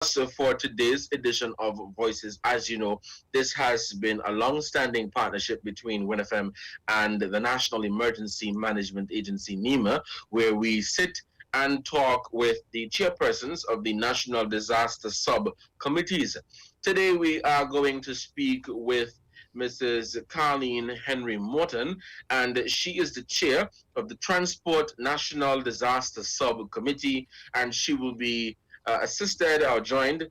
for today's edition of Voices. As you know, this has been a long-standing partnership between WINN FM and the National Emergency Management Agency, NEMA, where we sit and talk with the chairpersons of the National Disaster Subcommittees. Today, we are going to speak with Mrs. Carleen Henry Morton, and she is the chair of the Transport National Disaster Subcommittee, and she will be assisted or joined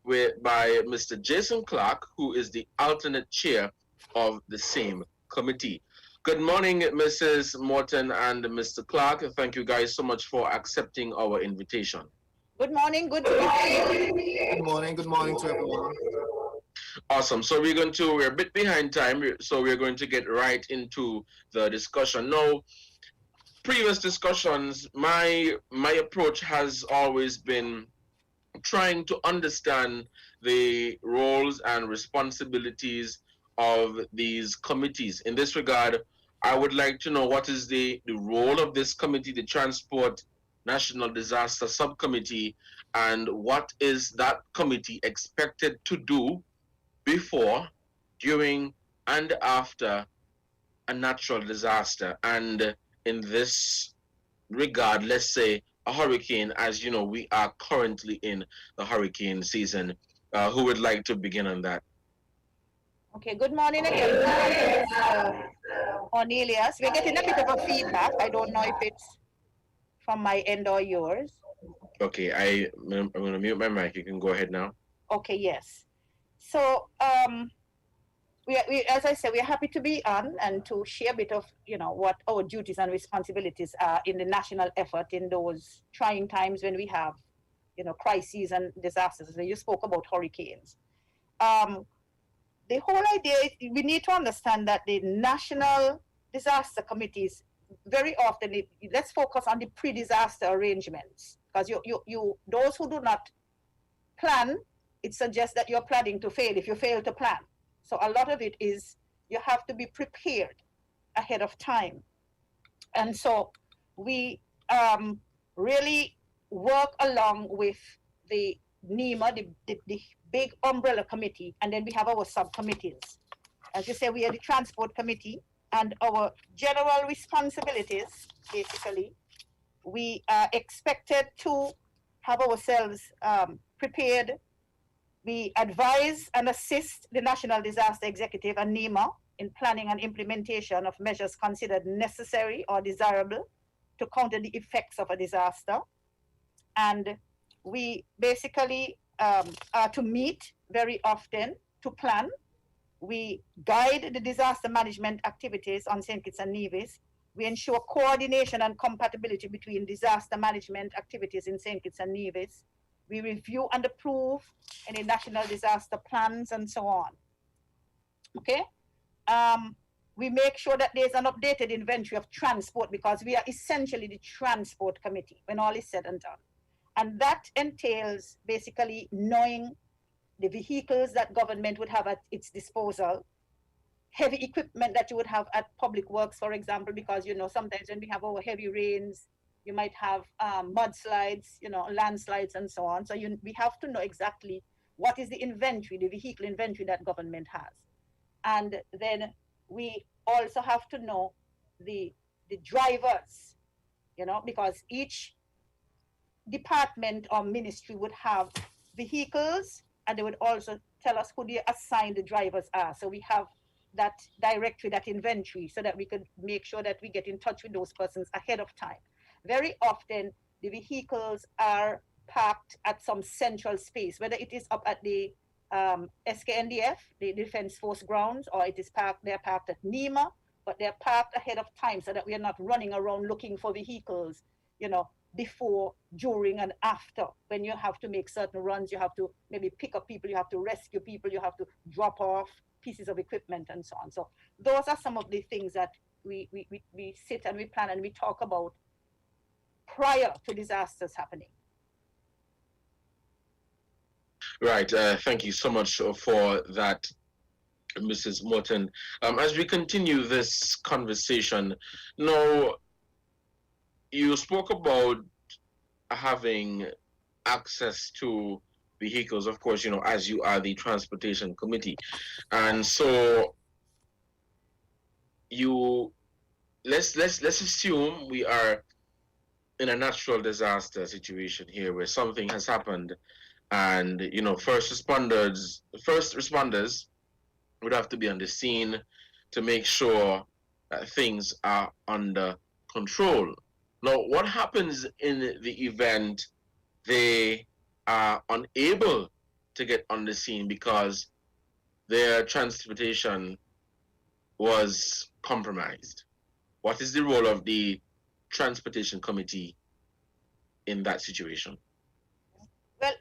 by Mr. Jason Clark, who is the alternate chair of the same committee. Good morning, Mrs. Morton and Mr. Clark. Thank you guys so much for accepting our invitation. Good morning, good morning. Good morning to everyone. Awesome. So we're a bit behind time, so we're going to get right into the discussion. Now, previous discussions, my approach has always been trying to understand the roles and responsibilities of these committees. In this regard, I would like to know what is the role of this committee, the Transport National Disaster Subcommittee, and what is that committee expected to do before, during, and after a natural disaster. And in this regard, let's say a hurricane, as you know, we are currently in the hurricane season. Who would like to begin on that? Okay, good morning again, Cornelius. We're getting a bit of a feedback. I don't know if it's from my end or yours. Okay, I'm going to mute my mic. You can go ahead now. Okay, yes. So, we, as I said, we're happy to be on and to share a bit of, what our duties and responsibilities are in the national effort in those trying times when we have, crises and disasters. So you spoke about hurricanes. The whole idea is we need to understand that the national disaster committees very often, let's focus on the pre-disaster arrangements, because those who do not plan, it suggests that you're planning to fail if you fail to plan. So a lot of it is you have to be prepared ahead of time. And so we really work along with the NEMA, the big umbrella committee, and then we have our subcommittees. As you say, we are the transport committee, and our general responsibilities, basically, we are expected to have ourselves prepared. We advise and assist the National Disaster Executive and NEMA in planning and implementation of measures considered necessary or desirable to counter the effects of a disaster. And we basically are to meet very often to plan. We guide the disaster management activities on St Kitts and Nevis. We ensure coordination and compatibility between disaster management activities in St Kitts and Nevis. We review and approve any national disaster plans and so on. Okay? We make sure that there's an updated inventory of transport, because we are essentially the transport committee when all is said and done. And that entails basically knowing the vehicles that government would have at its disposal, heavy equipment that you would have at public works, for example, because, sometimes when we have our heavy rains, you might have mudslides, landslides and so on. So we have to know exactly what is the inventory, the vehicle inventory that government has. And then we also have to know the drivers, because each department or ministry would have vehicles, and they would also tell us who the assigned drivers are. So we have that directory, that inventory, so that we could make sure that we get in touch with those persons ahead of time. Very often, the vehicles are parked at some central space, whether it is up at the SKNDF, the Defense Force grounds, or they're parked at NEMA, but they're parked ahead of time so that we are not running around looking for vehicles, before, during, and after. When you have to make certain runs, you have to maybe pick up people, you have to rescue people, you have to drop off pieces of equipment and so on. So those are some of the things that we sit and we plan and we talk about prior to disasters happening. Right. Thank you so much for that, Mrs. Morton. As we continue this conversation, now, you spoke about having access to vehicles, of course, as you are the transportation committee. And so you let's assume we are in a natural disaster situation here where something has happened, and first responders would have to be on the scene to make sure that things are under control. Now, what happens in the event they are unable to get on the scene because their transportation was compromised? What is the role of the transportation committee in that situation? Well,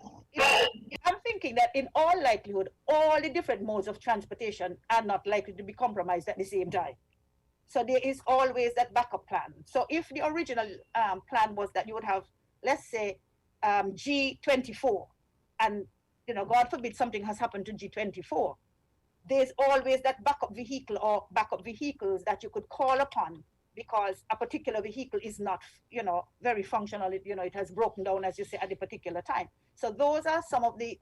I'm thinking that in all likelihood, all the different modes of transportation are not likely to be compromised at the same time. So there is always that backup plan. So if the original plan was that you would have, let's say, G24, and God forbid something has happened to G24, there's always that backup vehicle or backup vehicles that you could call upon because a particular vehicle is not, very functional. It has broken down, as you say, at a particular time. So those are some of the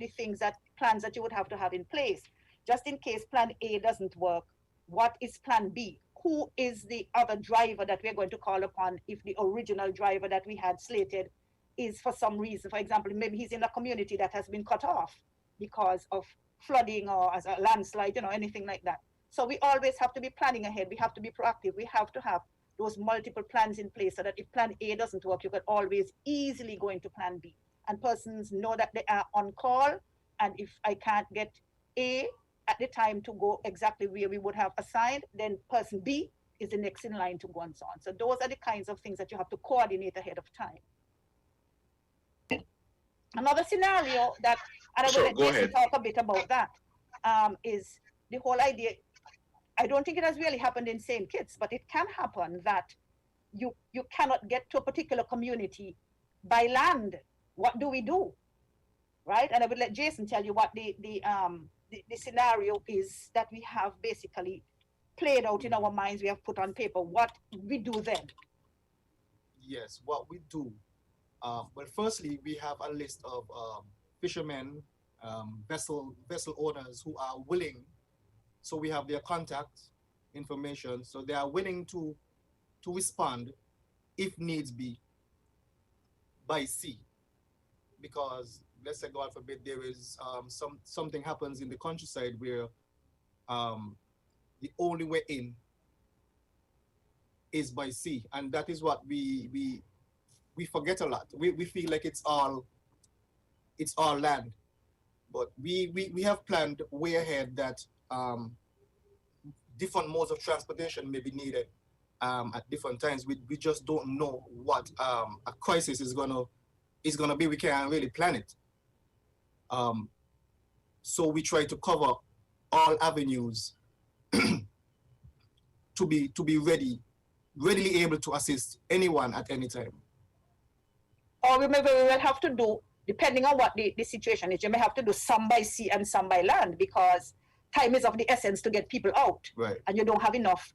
plans that you would have to have in place. Just in case plan A doesn't work, what is plan B? Who is the other driver that we're going to call upon if the original driver that we had slated is for some reason, for example, maybe he's in a community that has been cut off because of flooding or as a landslide, anything like that. So we always have to be planning ahead. We have to be proactive. We have to have those multiple plans in place so that if plan A doesn't work, you can always easily go into plan B. And persons know that they are on call. And if I can't get A at the time to go exactly where we would have assigned, then person B is the next in line to go and so on. So those are the kinds of things that you have to coordinate ahead of time. Another scenario that, and I will let Jason talk a bit about that, is the whole idea. I don't think it has really happened in St. Kitts, but it can happen that you cannot get to a particular community by land. What do we do? Right? And I will let Jason tell you what the scenario is that we have basically played out in our minds, we have put on paper. What we do then? Yes, what we do. Well, firstly, we have a list of fishermen, vessel owners who are willing. So we have their contact information. So they are willing to respond if needs be by sea. Because let's say, God forbid, there is something happens in the countryside where the only way in is by sea. And that is what we forget a lot. We feel like it's all land. But we have planned way ahead that different modes of transportation may be needed at different times. We just don't know what a crisis is gonna be. We can't really plan it. So we try to cover all avenues to be readily able to assist anyone at any time. Or we will have to do, depending on what the situation is, you may have to do some by sea and some by land because time is of the essence to get people out. Right. And you don't have enough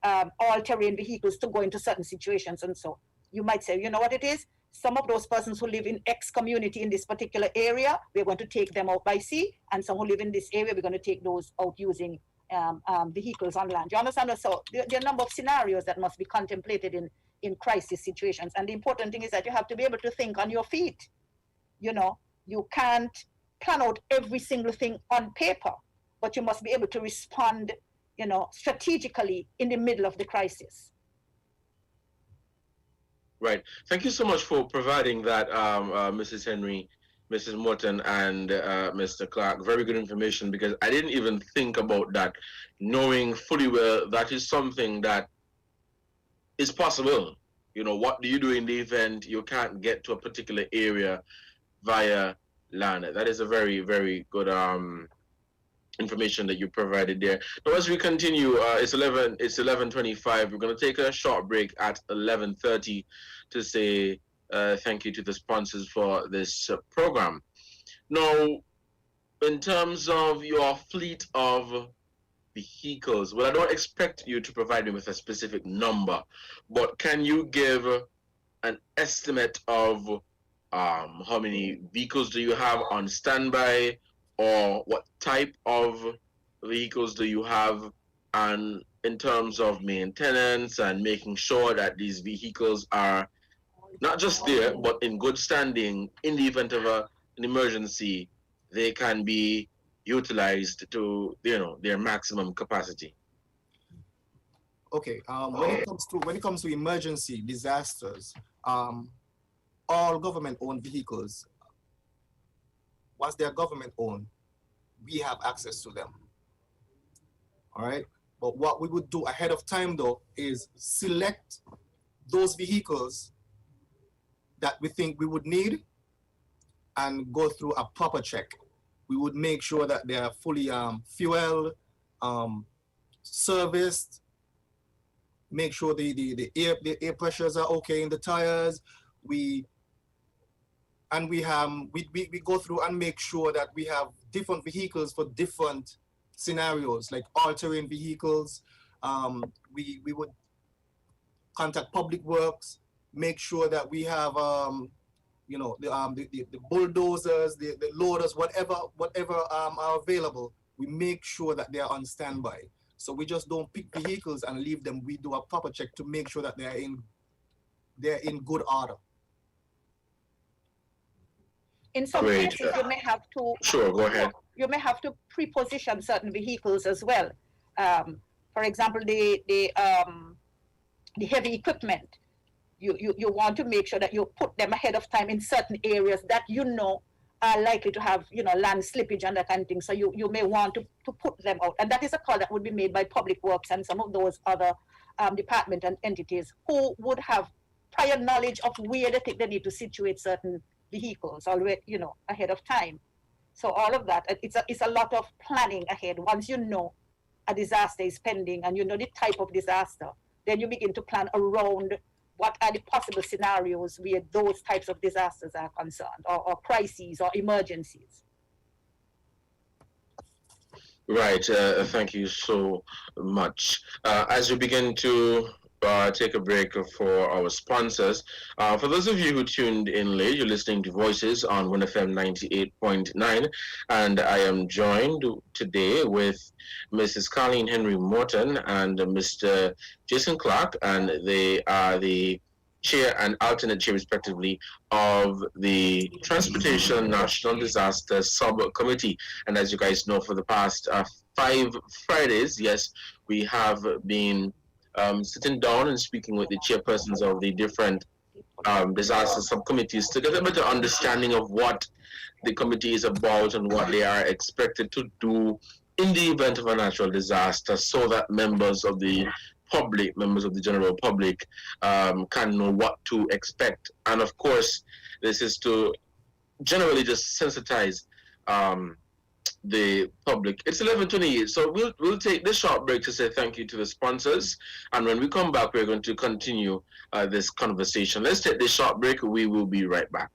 all-terrain vehicles to go into certain situations. And so you might say, you know what it is? Some of those persons who live in X community in this particular area, we're going to take them out by sea. And some who live in this area, we're going to take those out using vehicles on land. Do you understand? So there are a number of scenarios that must be contemplated in crisis situations. And the important thing is that you have to be able to think on your feet. You can't plan out every single thing on paper, but you must be able to respond, strategically in the middle of the crisis. Right. Thank you so much for providing that, Mrs. Henry, Mrs. Morton, and Mr. Clark. Very good information because I didn't even think about that, knowing fully well that is something that is possible. What do you do in the event you can't get to a particular area via land? That is a very, very good information that you provided there. Now, as we continue, it's 11:25. We're going to take a short break at 11:30 to say thank you to the sponsors for this program. Now, in terms of your fleet of vehicles, well, I don't expect you to provide me with a specific number, but can you give an estimate of how many vehicles do you have on standby, or what type of vehicles do you have, and in terms of maintenance and making sure that these vehicles are not just there but in good standing in the event of an emergency, they can be utilized to their maximum capacity. Okay. When it comes to emergency disasters, all government-owned vehicles, once they are government-owned, we have access to them. All right. But what we would do ahead of time, though, is select those vehicles that we think we would need and go through a proper check. We would make sure that they are fully fueled, serviced, make sure the air pressures are okay in the tires. We go through and make sure that we have different vehicles for different scenarios, like all-terrain vehicles. We would contact Public Works, make sure that we have the bulldozers, the loaders, whatever are available. We make sure that they are on standby. So we just don't pick vehicles and leave them. We do a proper check to make sure that they're in good order. In some Great. cases, you may have to. Sure, go ahead. You may have to pre-position certain vehicles as well. For example, the heavy equipment. You want to make sure that you put them ahead of time in certain areas that are likely to have land slippage and that kind of thing. So you may want to put them out, and that is a call that would be made by Public Works and some of those other department and entities who would have prior knowledge of where they think they need to situate certain vehicles already, ahead of time. So all of that, it's a lot of planning ahead. Once you know a disaster is pending and you know the type of disaster, then you begin to plan around what are the possible scenarios where those types of disasters are concerned, or crises or emergencies. Right. Thank you so much. As we begin to take a break for our sponsors, for those of you who tuned in late, you're listening to Voices on WINN FM 98.9, and I am joined today with Mrs. Colleen Henry Morton and Mr. Jason Clark, and they are the chair and alternate chair, respectively, of the Transportation National Disaster Subcommittee. And as you guys know, for the past 5 Fridays, yes, we have been sitting down and speaking with the chairpersons of the different disaster subcommittees to get a better understanding of what the committee is about and what they are expected to do in the event of a natural disaster, so that members of the general public can know what to expect. And of course, this is to generally just sensitize the public. It's 11:28, so we'll take this short break to say thank you to the sponsors, and when we come back, we're going to continue this conversation. Let's take this short break. We will be right back.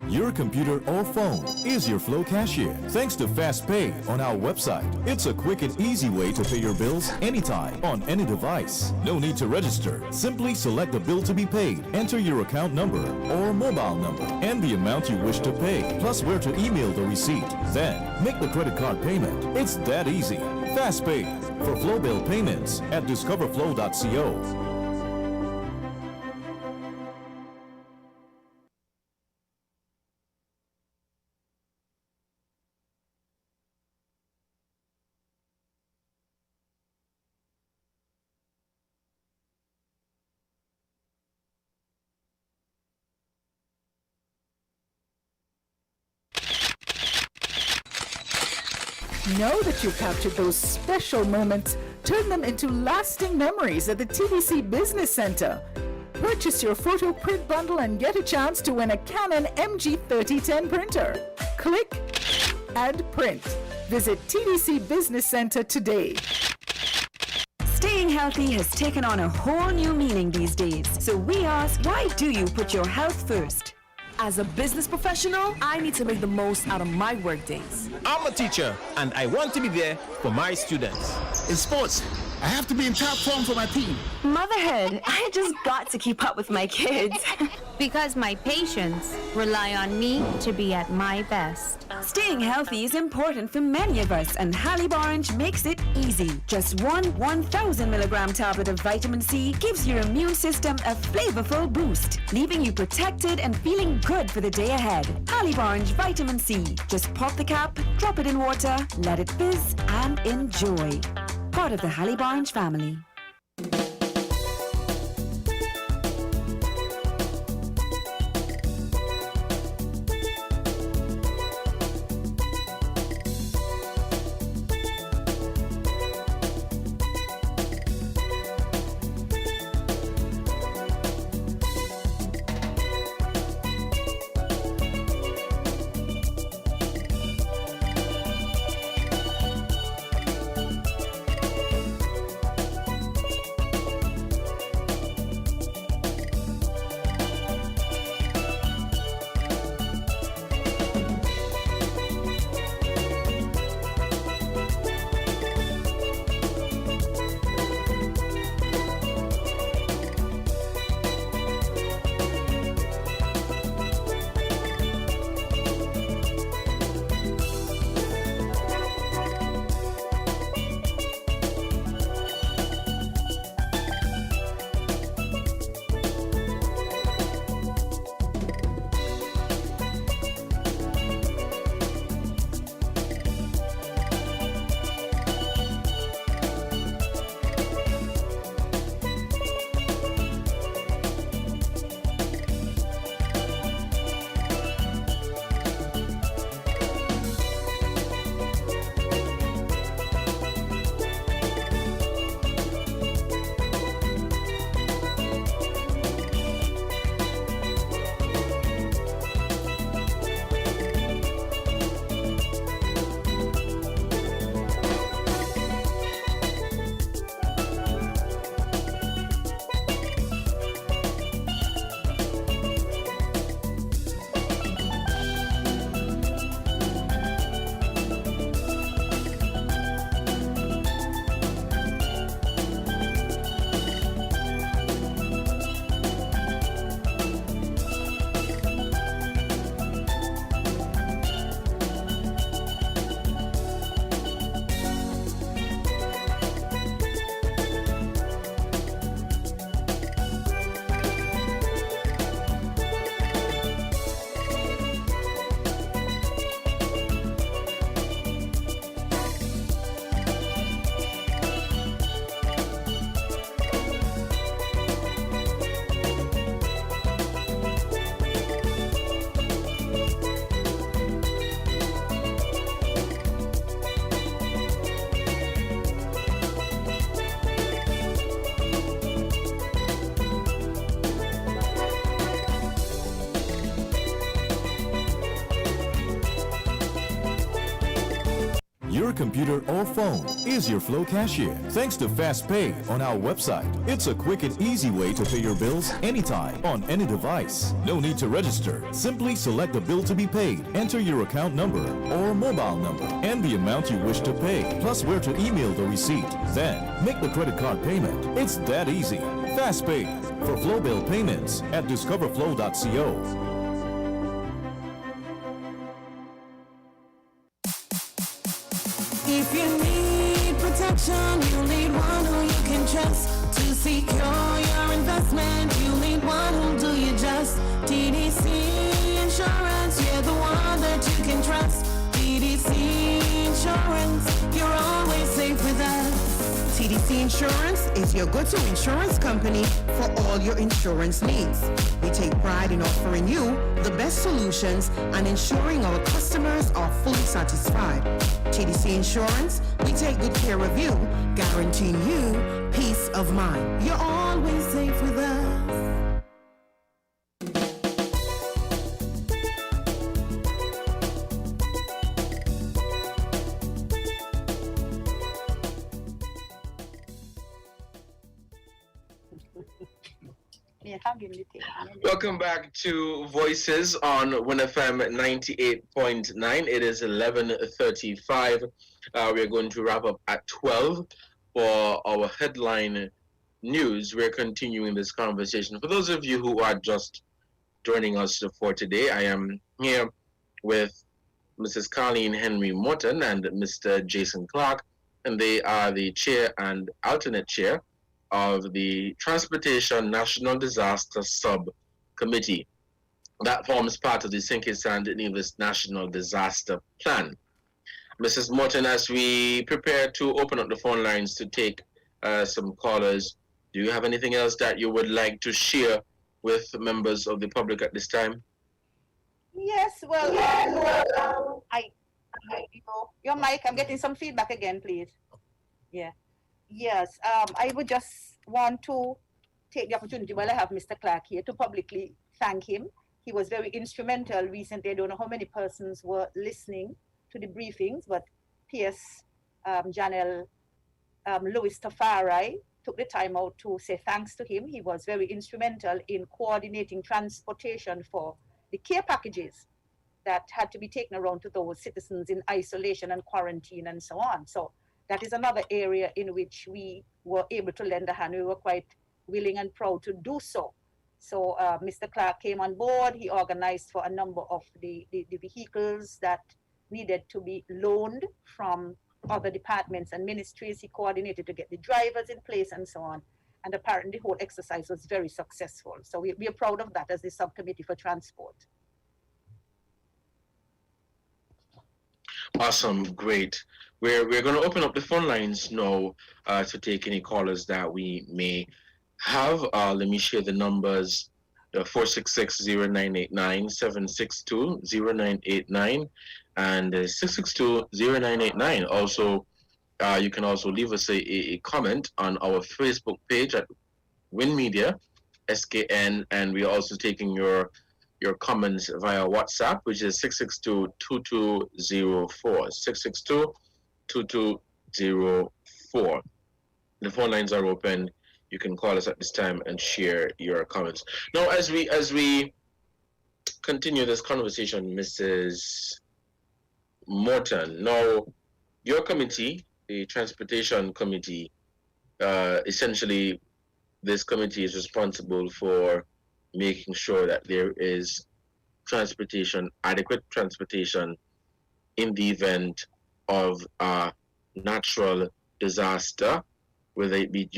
Your computer or phone is your flow cashier. Thanks to Fast Pay on our website, it's a quick and easy way to pay your bills anytime on any device. No need to register. Simply select the bill to be paid, enter your account number or mobile number and the amount you wish to pay, plus where to email the receipt. Then make the credit card payment. It's that easy. Fast Pay for flow bill payments at discoverflow.co. Know that you captured those special moments. Turn them into lasting memories at the TDC Business Center. Purchase your photo print bundle and get a chance to win a Canon MG3010 printer. Click and print. Visit TDC Business Center today. Staying healthy has taken on a whole new meaning these days. So we ask, why do you put your health first? As a business professional, I need to make the most out of my work days. I'm a teacher and I want to be there for my students. In sports, I have to be in top form for my team. Motherhood, I just got to keep up with my kids. Because my patients rely on me to be at my best. Staying healthy is important for many of us, and Halib Orange makes it easy. Just one 1,000 milligram tablet of vitamin C gives your immune system a flavorful boost, leaving you protected and feeling good for the day ahead. Halib Orange Vitamin C. Just pop the cap, drop it in water, let it fizz, and enjoy. Part of the Halib Orange family. Your computer or phone is your flow cashier. Thanks to Fast Pay on our website, it's a quick and easy way to pay your bills anytime on any device. No need to register. Simply select the bill to be paid, enter your account number or mobile number and the amount you wish to pay, plus where to email the receipt. Then make the credit card payment. It's that easy. Fast Pay for flow bill payments at discoverflow.co. If you need protection, you need one who you can trust. To secure your investment, you need one who'll do you just. TDC Insurance, you're the one that you can trust. TDC Insurance, you're always safe with us. TDC Insurance is your go-to insurance company for all your insurance needs. We take pride in offering you the best solutions and ensuring our customers are fully satisfied. TDC Insurance, we take good care of you, guaranteeing you peace of mind. You're always safe with us. Welcome back to Voices on WINN FM 98.9. It is 11:35. We're going to wrap up at 12. for our headline news, we're continuing this conversation. For those of you who are just joining us for today, I am here with Mrs. Colleen Henry Morton and Mr. Jason Clark, and they are the chair and alternate chair of the Transportation National Disaster Subcommittee. That forms part of the St Kitts and Nevis National Disaster Plan. Mrs. Morton, as we prepare to open up the phone lines to take some callers, do you have anything else that you would like to share with members of the public at this time? Yes, well, your mic, I'm getting some feedback again, please. Yeah. Yes, I would just want to take the opportunity while I have Mr. Clark here to publicly thank him. He was very instrumental recently. I don't know how many persons were listening to the briefings, but PS Janelle Louis Tafari took the time out to say thanks to him. He was very instrumental in coordinating transportation for the care packages that had to be taken around to those citizens in isolation and quarantine and so on. So that is another area in which we were able to lend a hand. We were quite willing and proud to do so. So Mr. Clark came on board. He organized for a number of the vehicles that needed to be loaned from other departments and ministries. He coordinated to get the drivers in place and so on. And apparently the whole exercise was very successful. So we are proud of that as the subcommittee for transport. Awesome, great. We're going to open up the phone lines now to take any callers that we may have. Let me share the numbers: 466-0989, 762-0989, and 662-0989. Also, you can also leave us a comment on our Facebook page at WINN Media SKN, and we're also taking your comments via WhatsApp, which is 662-2204. 662-2204. The phone lines are open. You can call us at this time and share your comments. Now, as we continue this conversation, Mrs. Morton, now your committee, the Transportation Committee, essentially this committee is responsible for making sure that there is transportation, adequate transportation in the event of a natural disaster, whether it be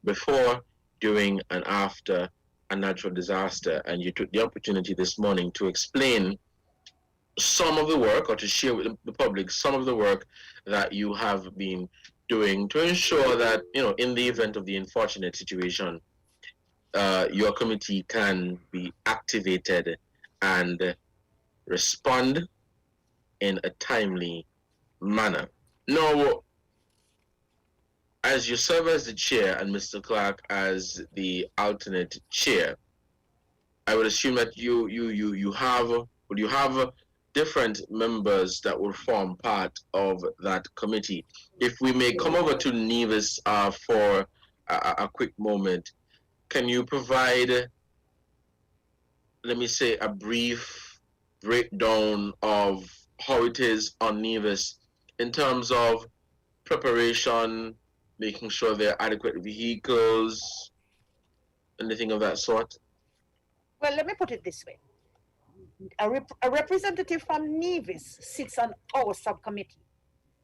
before, during, and after a natural disaster. And you took the opportunity this morning to explain some of the work, or to share with the public some of the work that you have been doing to ensure that, in the event of the unfortunate situation, your committee can be activated and respond in a timely manner. Now, as you serve as the chair and Mr. Clark as the alternate chair, I would assume that you have different members that will form part of that committee. If we may come over to Nevis for a quick moment, can you provide, let me say, a brief breakdown of how it is on Nevis in terms of preparation, making sure there are adequate vehicles, anything of that sort? Well, let me put it this way. A representative from Nevis sits on our subcommittee,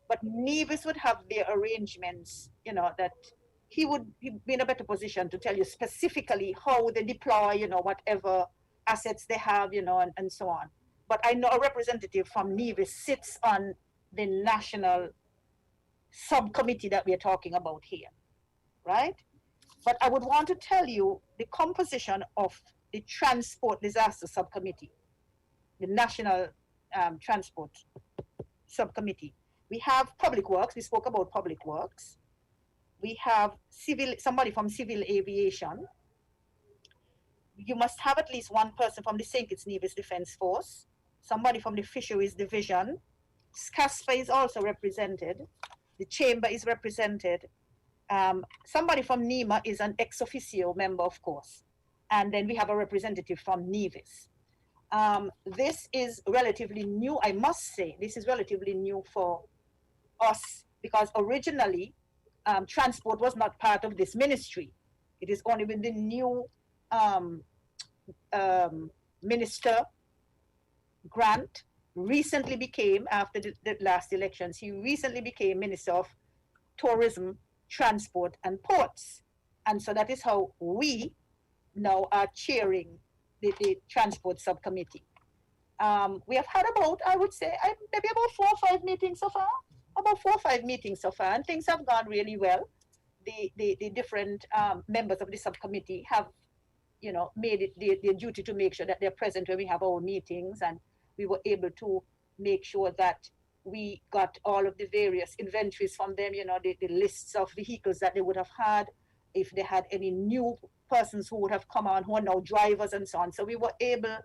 but Nevis would have their arrangements, that he would be in a better position to tell you specifically how they deploy, whatever assets they have, and so on. But I know a representative from Nevis sits on the national subcommittee that we're talking about here, right? But I would want to tell you the composition of the Transport Disaster Subcommittee, the National Transport Subcommittee. We have Public Works. We spoke about Public Works. We have somebody from Civil Aviation. You must have at least one person from the St Kitts and Nevis Defense Force, somebody from the Fisheries Division. SCASPA is also represented. The Chamber is represented. Somebody from NEMA is an ex officio member, of course. And then we have a representative from Nevis. This is relatively new, I must say. This is relatively new for us because originally transport was not part of this ministry. It is only with the new minister, Grant, recently became, after the last elections, he recently became Minister of Tourism, Transport and Ports. And so that is how we now are chairing the Transport Subcommittee. We have had about, I would say, maybe about 4 or 5 meetings so far. About 4 or 5 meetings so far, and things have gone really well. The different members of the subcommittee have, made it their duty to make sure that they're present when we have our meetings, and we were able to make sure that we got all of the various inventories from them, the lists of vehicles that they would have had, if they had any new persons who would have come on who are now drivers and so on. So we were able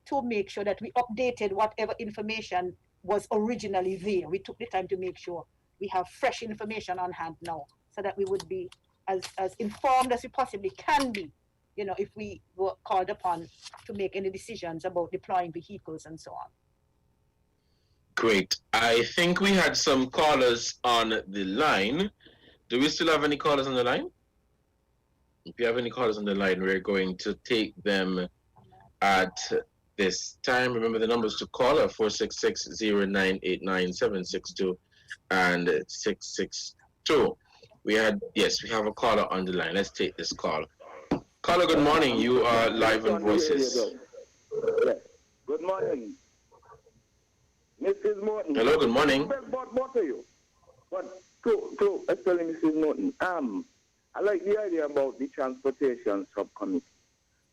to make sure that we updated whatever information was originally there. We took the time to make sure we have fresh information on hand now, so that we would be as informed as we possibly can be, if we were called upon to make any decisions about deploying vehicles and so on. Great. I think we had some callers on the line. Do we still have any callers on the line? If you have any callers on the line, we're going to take them at this time. Remember the numbers to call are 466-0989-762 and 662. We have a caller on the line. Let's take this call. Caller, good morning. You are live on Voices. Good morning, Mrs. Morton. Hello, good morning. What are you? But to especially Mrs. Morton, I like the idea about the transportation subcommittee,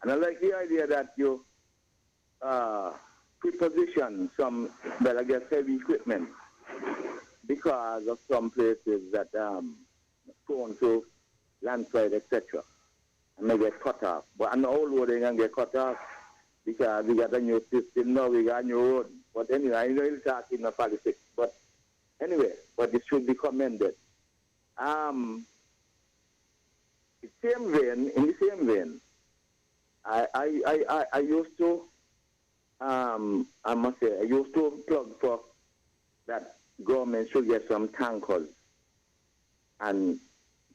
and I like the idea that you preposition some, well, I guess, heavy equipment because of some places that prone to landslide, etc. And they get cut off. But I know all road they can get cut off because we got a new system now, we got a new road. But anyway, I know you're talking about politics. But anyway, but it should be commended. In the same vein, I used to, I must say, I used to plug for that government should get some tankers and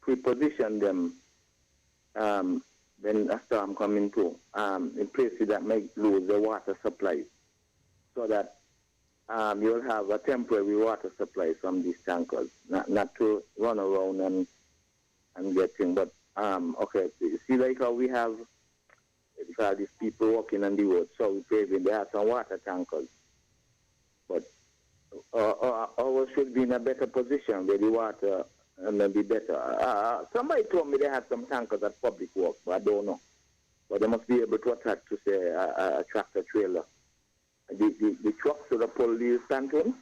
preposition them when a storm coming through in places that may lose the water supply, so that you'll have a temporary water supply from these tankers, not to run around and get things. But okay, you see, like how we have, because these people walking on the road, so we paving, they have some water tankers, but ours should be in a better position where the water maybe better. Somebody told me they had some tankers at Public Works, but I don't know. But they must be able to attach to, say, a tractor trailer. The trucks should have pulled these tankers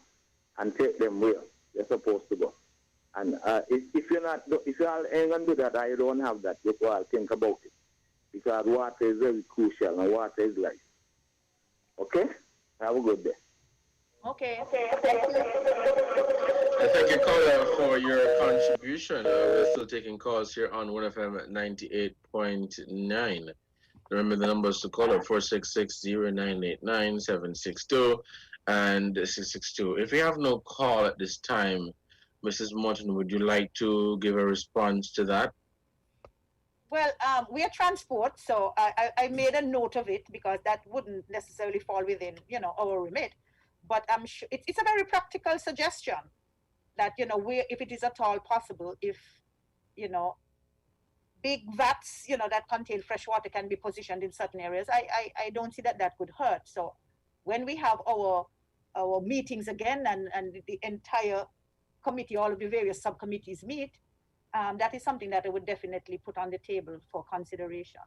and take them where they're supposed to go. And if you all ain't gonna do that, I don't have that. You all think about it, because water is very crucial and water is life. Okay? Have a good day. Okay. Thank you, caller, for your contribution. We're still taking calls here on WINN FM 98.9. Remember the numbers to call are 466-0989-762 and 662. If we have no call at this time, Mrs. Morton, would you like to give a response to that? Well, we are transport, so I made a note of it because that wouldn't necessarily fall within, our remit. But I'm sure it's a very practical suggestion that, if it is at all possible, if, big vats, that contain fresh water can be positioned in certain areas, I don't see that could hurt. So when we have our meetings again and the entire committee, all of the various subcommittees meet, that is something that I would definitely put on the table for consideration.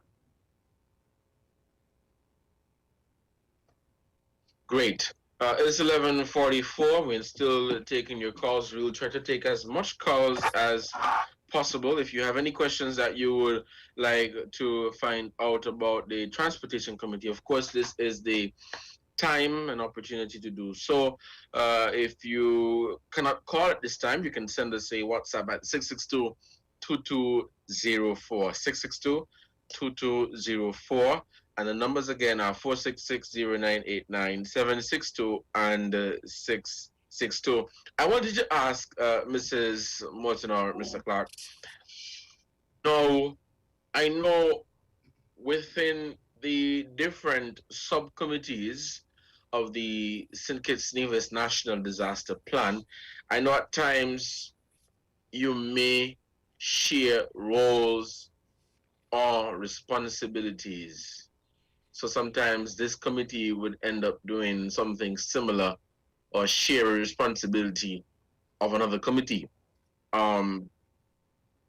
Great. It's 11:44. We're still taking your calls. We'll try to take as much calls as possible. If you have any questions that you would like to find out about the Transportation Committee, of course, this is the time and opportunity to do so. If you cannot call at this time, you can send us a WhatsApp at 662-2204. 662-2204. And the numbers again are 466-0989-762 and 662. 62. I wanted to ask Mrs. Morton or Mr. Clark. Now, I know within the different subcommittees of the St Kitts and Nevis National Disaster Plan, I know at times you may share roles or responsibilities. So sometimes this committee would end up doing something similar or share a responsibility of another committee.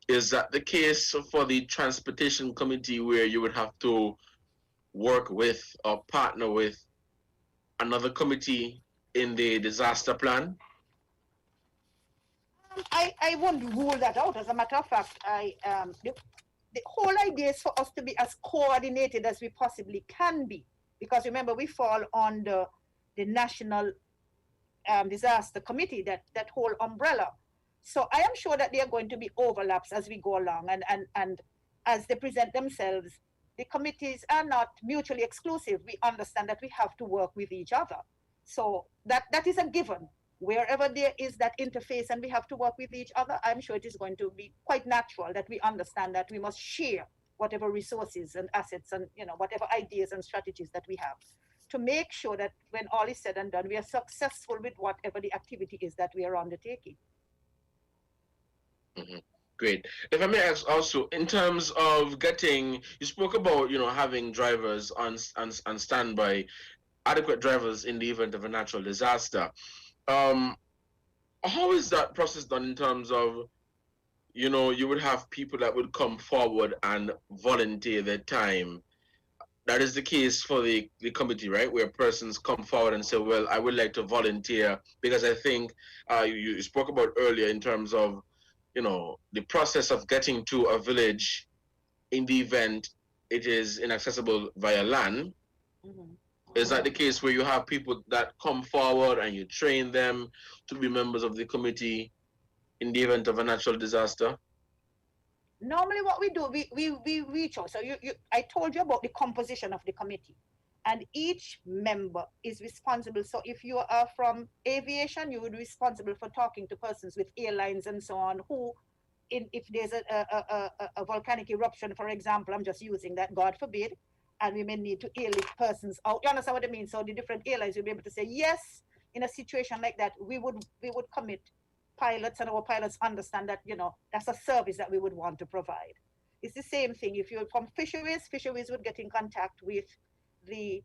Is that the case for the transportation committee, where you would have to work with or partner with another committee in the disaster plan? I won't rule that out. As a matter of fact, the whole idea is for us to be as coordinated as we possibly can be. Because remember, we fall under the National Disaster Committee, that whole umbrella. So I am sure that there are going to be overlaps as we go along, and as they present themselves, the committees are not mutually exclusive. We understand that we have to work with each other. So that is a given. Wherever there is that interface and we have to work with each other, I'm sure it is going to be quite natural that we understand that we must share whatever resources and assets and whatever ideas and strategies that we have, to make sure that when all is said and done, we are successful with whatever the activity is that we are undertaking. Mm-hmm. Great. If I may ask also, in terms of getting, you spoke about, having drivers on standby, adequate drivers in the event of a natural disaster. How is that process done in terms of, you would have people that would come forward and volunteer their time? That is the case for the committee, right? Where persons come forward and say, well, I would like to volunteer, because I think you spoke about earlier in terms of, the process of getting to a village in the event it is inaccessible via land. Mm-hmm. Is that the case where you have people that come forward and you train them to be members of the committee in the event of a natural disaster? Normally what we do, we reach out. So I told you about the composition of the committee, and each member is responsible. So if you are from aviation, you would be responsible for talking to persons with airlines and so on, who, if there's a volcanic eruption, for example, I'm just using that, God forbid, and we may need to airlift persons out. You understand what I mean? So the different airlines will be able to say, yes, in a situation like that, we would commit pilots, and our pilots understand that, that's a service that we would want to provide. It's the same thing. If you're from fisheries would get in contact with the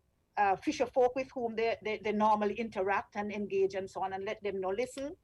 fisher folk with whom they normally interact and engage and so on, and let them know, listen,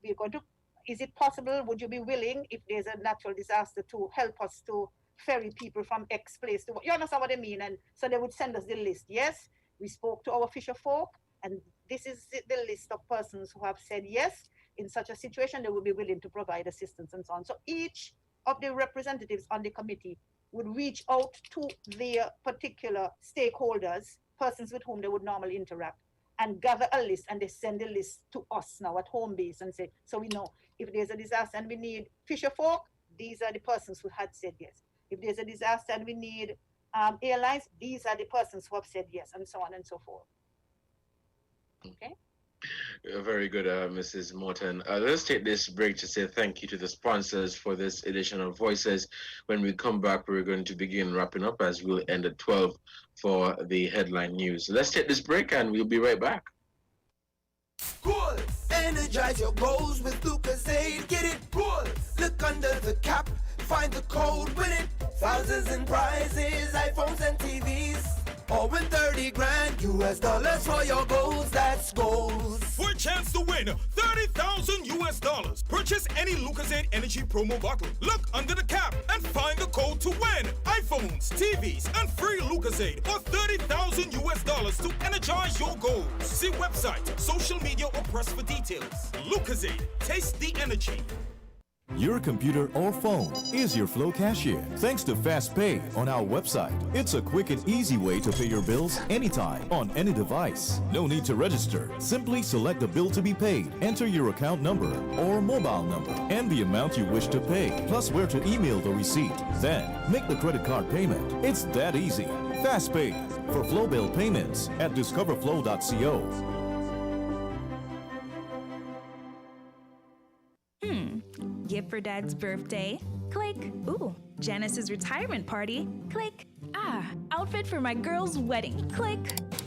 we're going to, is it possible, would you be willing, if there's a natural disaster, to help us to ferry people from X place to, you understand what I mean? And so they would send us the list. Yes, we spoke to our fisher folk, and this is the list of persons who have said yes, in such a situation they would be willing to provide assistance and so on. So each of the representatives on the committee would reach out to their particular stakeholders, persons with whom they would normally interact, and gather a list, and they send the list to us now at home base and say, so we know if there's a disaster and we need fisher folk, these are the persons who had said yes. If there's a disaster and we need airlines, these are the persons who have said yes, and so on and so forth. Okay? Very good, Mrs. Morton. Let's take this break to say thank you to the sponsors for this edition of Voices. When we come back, we're going to begin wrapping up, as we'll end at 12 for the headline news. Let's take this break and we'll be right back. Cool. Energize your goals with Lucasade. Get it cool. Look under the cap. Find the code. Win it. Thousands in prizes. iPhones and TVs. Or win 30 grand US dollars for your goals. That's goals. For a chance to win 30,000 US dollars. Purchase any Lucasade Energy promo bottle. Look under the cap and find the code to win iPhones, TVs, and free Lucasade or 30,000 US dollars to energize your goals. See website, social media, or press for details. Lucasade, taste the energy. Your computer or phone is your Flow cashier. Thanks to Fast Pay on our website, it's a quick and easy way to pay your bills anytime on any device. No need to register. Simply select the bill to be paid, enter your account number or mobile number and the amount you wish to pay, plus where to email the receipt. Then make the credit card payment. It's that easy. Fast Pay for Flow bill payments at discoverflow.co. Gift for Dad's birthday? Click. Ooh, Janice's retirement party? Click. Outfit for my girl's wedding? Click.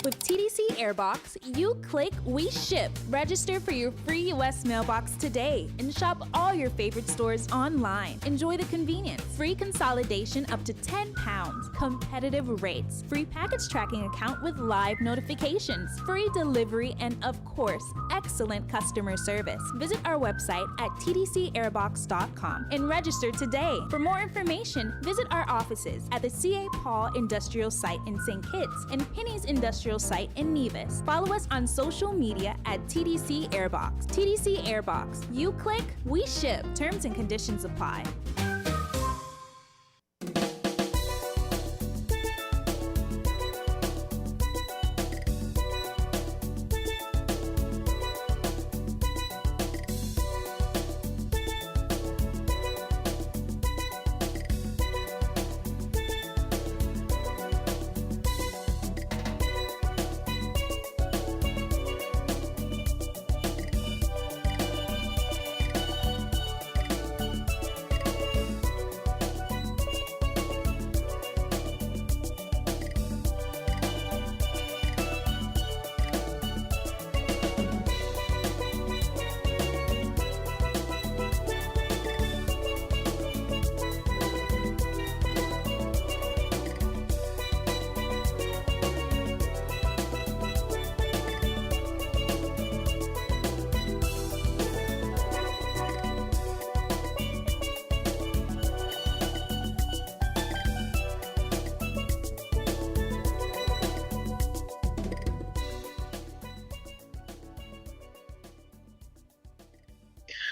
With TDC Airbox, you click, we ship. Register for your free U.S. mailbox today and shop all your favorite stores online. Enjoy the convenience. Free consolidation up to £10. Competitive rates. Free package tracking account with live notifications. Free delivery and, of course, excellent customer service. Visit our website at tdcairbox.com and register today. For more information, visit our offices at the C.A. Paul Industrial Site in St. Kitts and Penny's Industrial Site in Nevis. Follow us on social media at TDC Airbox. TDC Airbox. You click, we ship. Terms and conditions apply.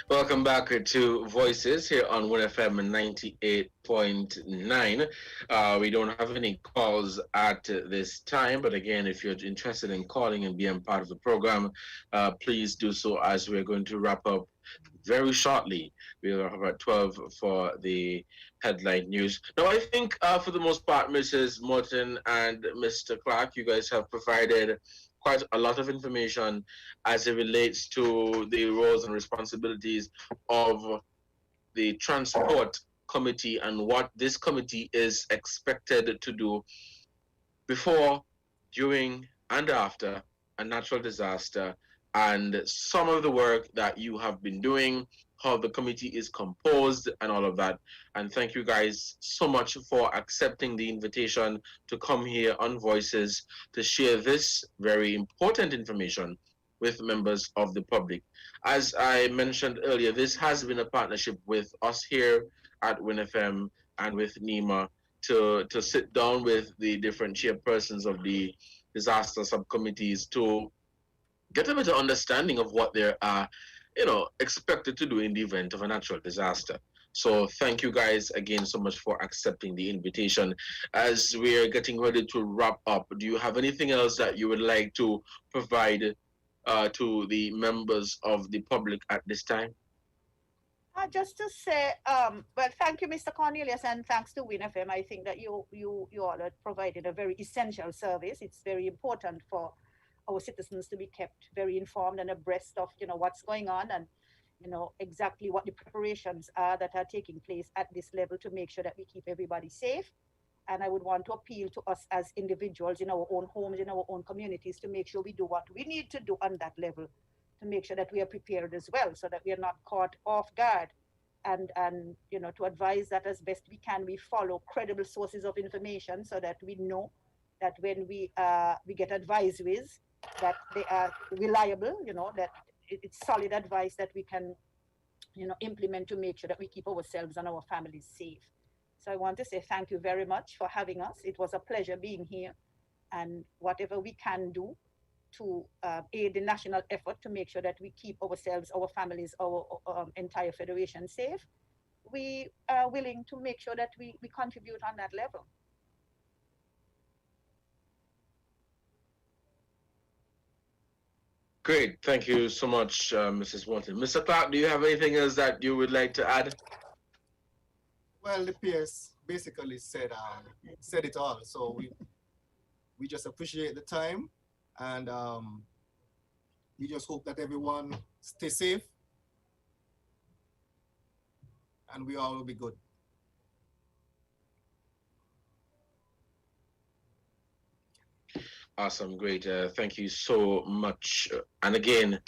Welcome back to Voices here on WINN FM 98.9. We don't have any calls at this time, but again, if you're interested in calling and being part of the program, please do so as we're going to wrap up very shortly. We'll have at 12 for the headline news. Now, I think for the most part, Mrs. Morton and Mr. Clark, you guys have provided quite a lot of information as it relates to the roles and responsibilities of the Transport Committee and what this committee is expected to do before, during, and after a natural disaster, and some of the work that you have been doing, how the committee is composed, and all of that. And thank you guys so much for accepting the invitation to come here on Voices to share this very important information with members of the public. As I mentioned earlier, this has been a partnership with us here at WINN FM and with NEMA to sit down with the different chairpersons of the disaster subcommittees to get a better understanding of what they are expected to do in the event of a natural disaster. So thank you guys again so much for accepting the invitation. As we're getting ready to wrap up, do you have anything else that you would like to provide to the members of the public at this time? Just to say, well, thank you, Mr. Cornelius, and thanks to WINN FM. I think that you all are providing a very essential service. It's very important for our citizens to be kept very informed and abreast of what's going on and exactly what the preparations are that are taking place at this level to make sure that we keep everybody safe. And I would want to appeal to us as individuals in our own homes, in our own communities, to make sure we do what we need to do on that level to make sure that we are prepared as well, so that we are not caught off guard, and to advise that as best we can we follow credible sources of information so that we know that when we get advisories that they are reliable, that it's solid advice that we can, implement to make sure that we keep ourselves and our families safe. So I want to say thank you very much for having us. It was a pleasure being here, and whatever we can do to aid the national effort to make sure that we keep ourselves, our families, our entire federation safe, we are willing to make sure that we contribute on that level. Great. Thank you so much, Mrs. Walton. Mr. Clark, do you have anything else that you would like to add? Well, the PS basically said it all. So we just appreciate the time, and we just hope that everyone stay safe and we all will be good. Awesome, great. Thank you so much. And again,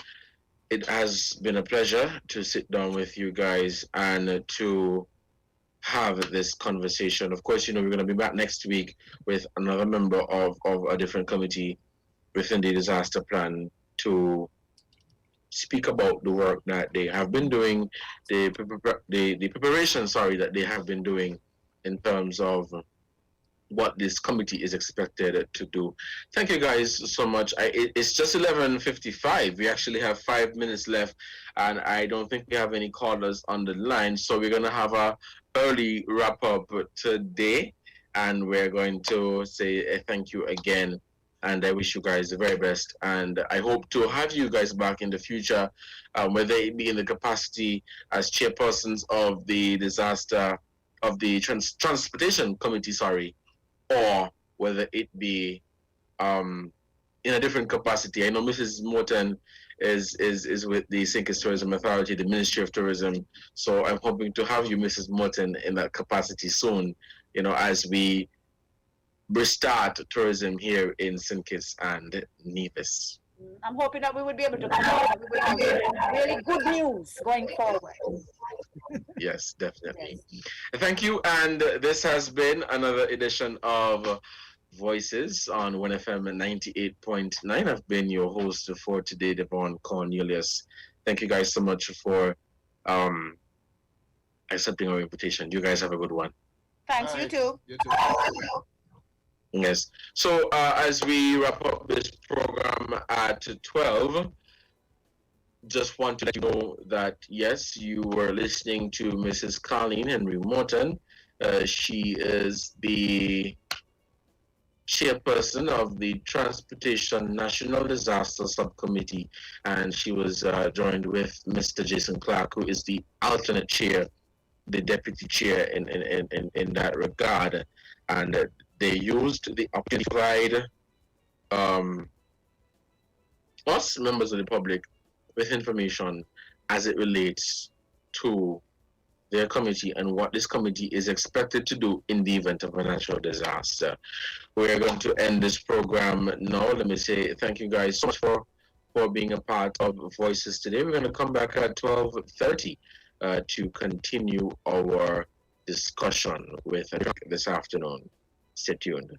it has been a pleasure to sit down with you guys and to have this conversation. Of course, we're going to be back next week with another member of a different committee within the disaster plan to speak about the work that they have been doing, the preparation, that they have been doing in terms of what this committee is expected to do. Thank you guys so much. It's just 11:55. We actually have 5 minutes left, and I don't think we have any callers on the line, so we're going to have a early wrap up today, and we're going to say thank you again, and I wish you guys the very best, and I hope to have you guys back in the future, whether it be in the capacity as chairpersons of the transportation committee, or whether it be in a different capacity. I know Mrs. Morton is with the St Kitts Tourism Authority, the Ministry of Tourism. So I'm hoping to have you, Mrs. Morton, in that capacity soon, as we restart tourism here in St Kitts and Nevis. I'm hoping that we will be able to come out with really good news going forward. Yes, definitely. Thank you. And this has been another edition of Voices on WINN FM 98.9. I've been your host for today, Devon Cornelius. Thank you guys so much for accepting our invitation. You guys have a good one. Thanks, you too. You too. Yes. So as we wrap up this program at 12, just want to let you know that, yes, you were listening to Mrs. Colleen Henry Morton. She is the chairperson of the Transportation National Disaster Subcommittee, and she was joined with Mr. Jason Clark, who is the alternate chair, the deputy chair in that regard. And they used the opportunity to provide us, members of the public, with information as it relates to their committee and what this committee is expected to do in the event of a natural disaster. We're going to end this program now. Let me say thank you guys so much for being a part of Voices today. We're going to come back at 12:30 to continue our discussion with this afternoon. Stay tuned.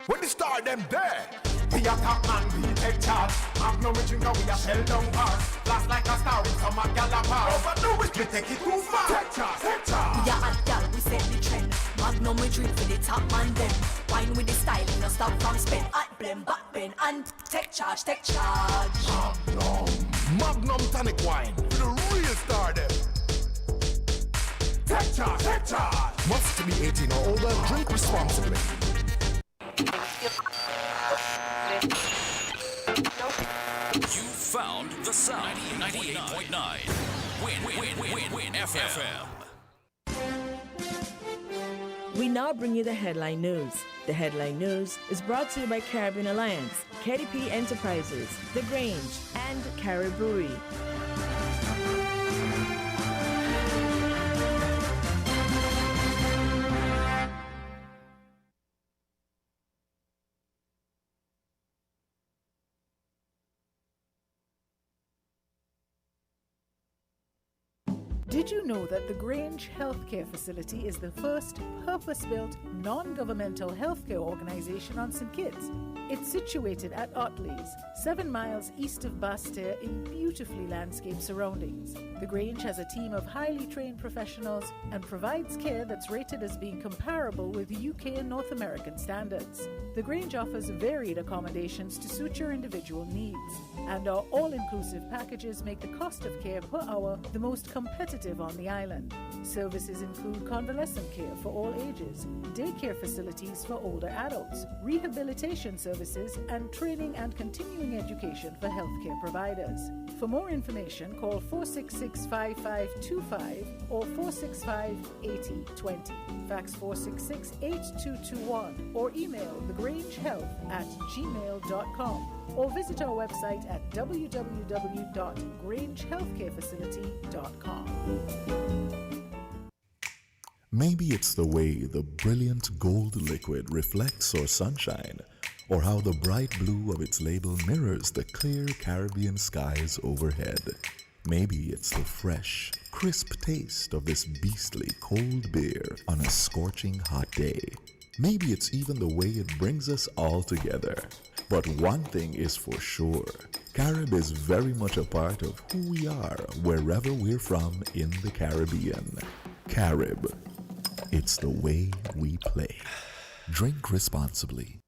When the star them there, we are top man, we take charge. Have no drink and we are shell down bars. Blast like a star in some gallopers. Overdo it, we take it too far. Take charge, take charge. We are hot gal, we set the trend. Magnum we drink for the top man them. Wine with the style, no stop from spend. Hot blend, back bend, and take charge, take charge. Magnum tonic wine, for the real star them. Take charge, take charge. Must be 18 or older, drink responsibly. You found the sound. 98.9. WINN FM. We now bring you the headline news. The headline news is brought to you by Caribbean Alliance, KDP Enterprises, The Grange, and Carib Brewery. Did you know that the Grange Healthcare Facility is the first purpose-built, non-governmental healthcare organization on St Kitts? It's situated at Otley's, 7 miles east of Basseterre in beautifully landscaped surroundings. The Grange has a team of highly trained professionals and provides care that's rated as being comparable with UK and North American standards. The Grange offers varied accommodations to suit your individual needs, and our all-inclusive packages make the cost of care per hour the most competitive competitive on the island. Services include convalescent care for all ages, daycare facilities for older adults, rehabilitation services, and training and continuing education for healthcare providers. For more information, call 466-5525 or 465-8020. Fax 466-8221 or email thegrangehealth@gmail.com or visit our website at www.grangehealthcarefacility.com. Maybe it's the way the brilliant gold liquid reflects our sunshine, or how the bright blue of its label mirrors the clear Caribbean skies overhead. Maybe it's the fresh, crisp taste of this beastly cold beer on a scorching hot day. Maybe it's even the way it brings us all together. But one thing is for sure, Carib is very much a part of who we are wherever we're from in the Caribbean. Carib, it's the way we play. Drink responsibly.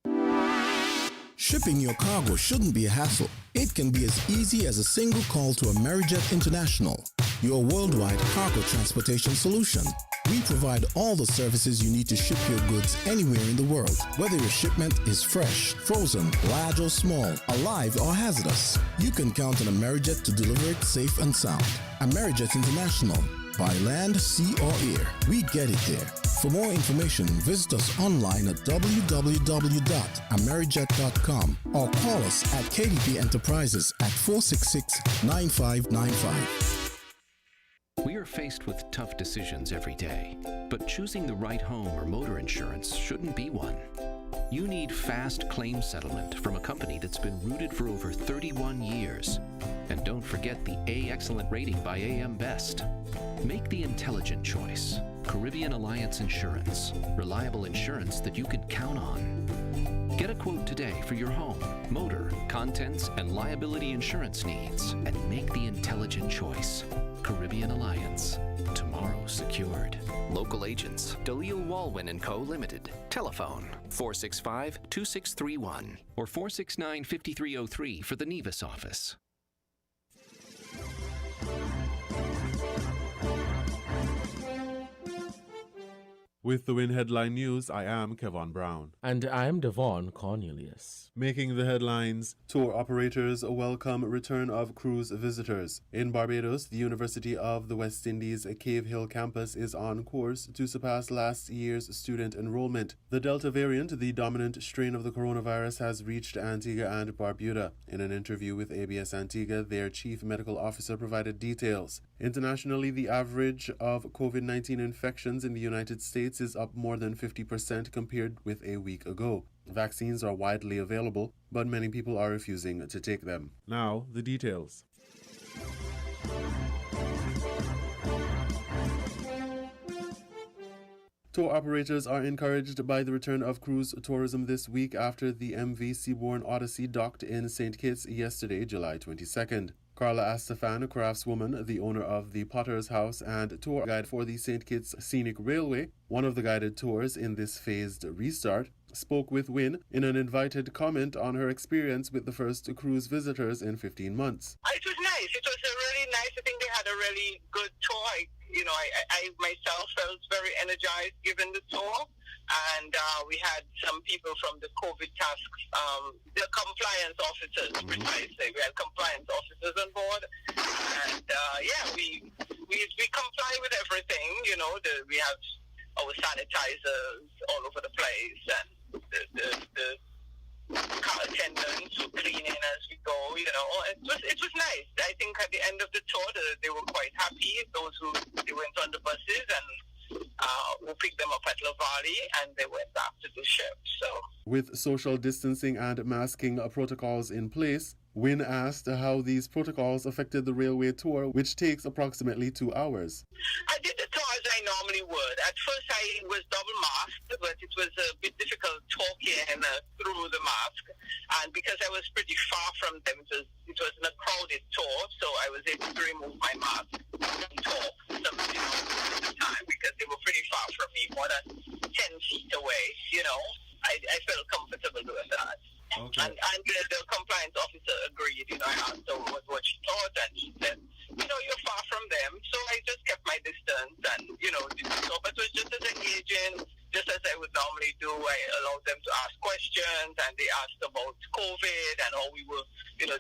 Shipping your cargo shouldn't be a hassle. It can be as easy as a single call to Amerijet International, your worldwide cargo transportation solution. We provide all the services you need to ship your goods anywhere in the world, whether your shipment is fresh, frozen, large or small, alive or hazardous. You can count on Amerijet to deliver it safe and sound. Amerijet International, by land, sea or air, we get it there. For more information, visit us online at www.amerijet.com or call us at KDP Enterprises at 466-9595. We are faced with tough decisions every day, but choosing the right home or motor insurance shouldn't be one. You need fast claim settlement from a company that's been rooted for over 31 years. And don't forget the A Excellent rating by AM Best. Make the intelligent choice. Caribbean Alliance Insurance. Reliable insurance that you can count on. Get a quote today for your home, motor, contents, and liability insurance needs, and make the intelligent choice. Caribbean Alliance. Tomorrow secured. Local agents, Dalil Walwyn & Co. Limited. Telephone 465-2631 or 469-5303 for the Nevis office. With the WINN Headline News, I am Kevon Brown. And I am Devon Cornelius. Making the headlines, tour operators welcome return of cruise visitors. In Barbados, the University of the West Indies Cave Hill campus is on course to surpass last year's student enrollment. The Delta variant, the dominant strain of the coronavirus, has reached Antigua and Barbuda. In an interview with ABS Antigua, their chief medical officer provided details. Internationally, the average of COVID-19 infections in the United States is up more than 50% compared with a week ago. Vaccines are widely available, but many people are refusing to take them. Now, the details. Tour operators are encouraged by the return of cruise tourism this week after the MV Seabourn Odyssey docked in St Kitts yesterday, July 22nd. Carla Astafan, a craftswoman, the owner of the Potter's House and tour guide for the St Kitts Scenic Railway, one of the guided tours in this phased restart, spoke with WINN in an invited comment on her experience with the first cruise visitors in 15 months. It was nice. It was really nice. I think they had a really good tour. I myself felt very energized given the tour. And we had some people from the COVID tasks, the compliance officers, precisely. We had compliance officers on board. And, we comply with everything. We have our sanitizers all over the place. And the car attendants who cleaning as we go, It was nice. I think at the end of the tour, they were quite happy. Those they went on the buses and we picked them up at La Valley and they went back to the ship. So, with social distancing and masking protocols in place, WINN asked how these protocols affected the railway tour, which takes approximately 2 hours. I did the tour as I normally would. At first I was double masked, but it was a bit difficult talking through the mask. And because I was pretty far from them, it wasn't a crowded tour, so I was able to remove my mask and talk at the time because they were pretty far from me, more than 10 feet away. I felt comfortable doing that. Okay. And the compliance officer agreed. I asked her what she thought, and she said, you're far from them. So I just kept questions and, so, but it was just as engaging, just as I would normally do. I allowed them to ask questions, and they asked about COVID and how we were,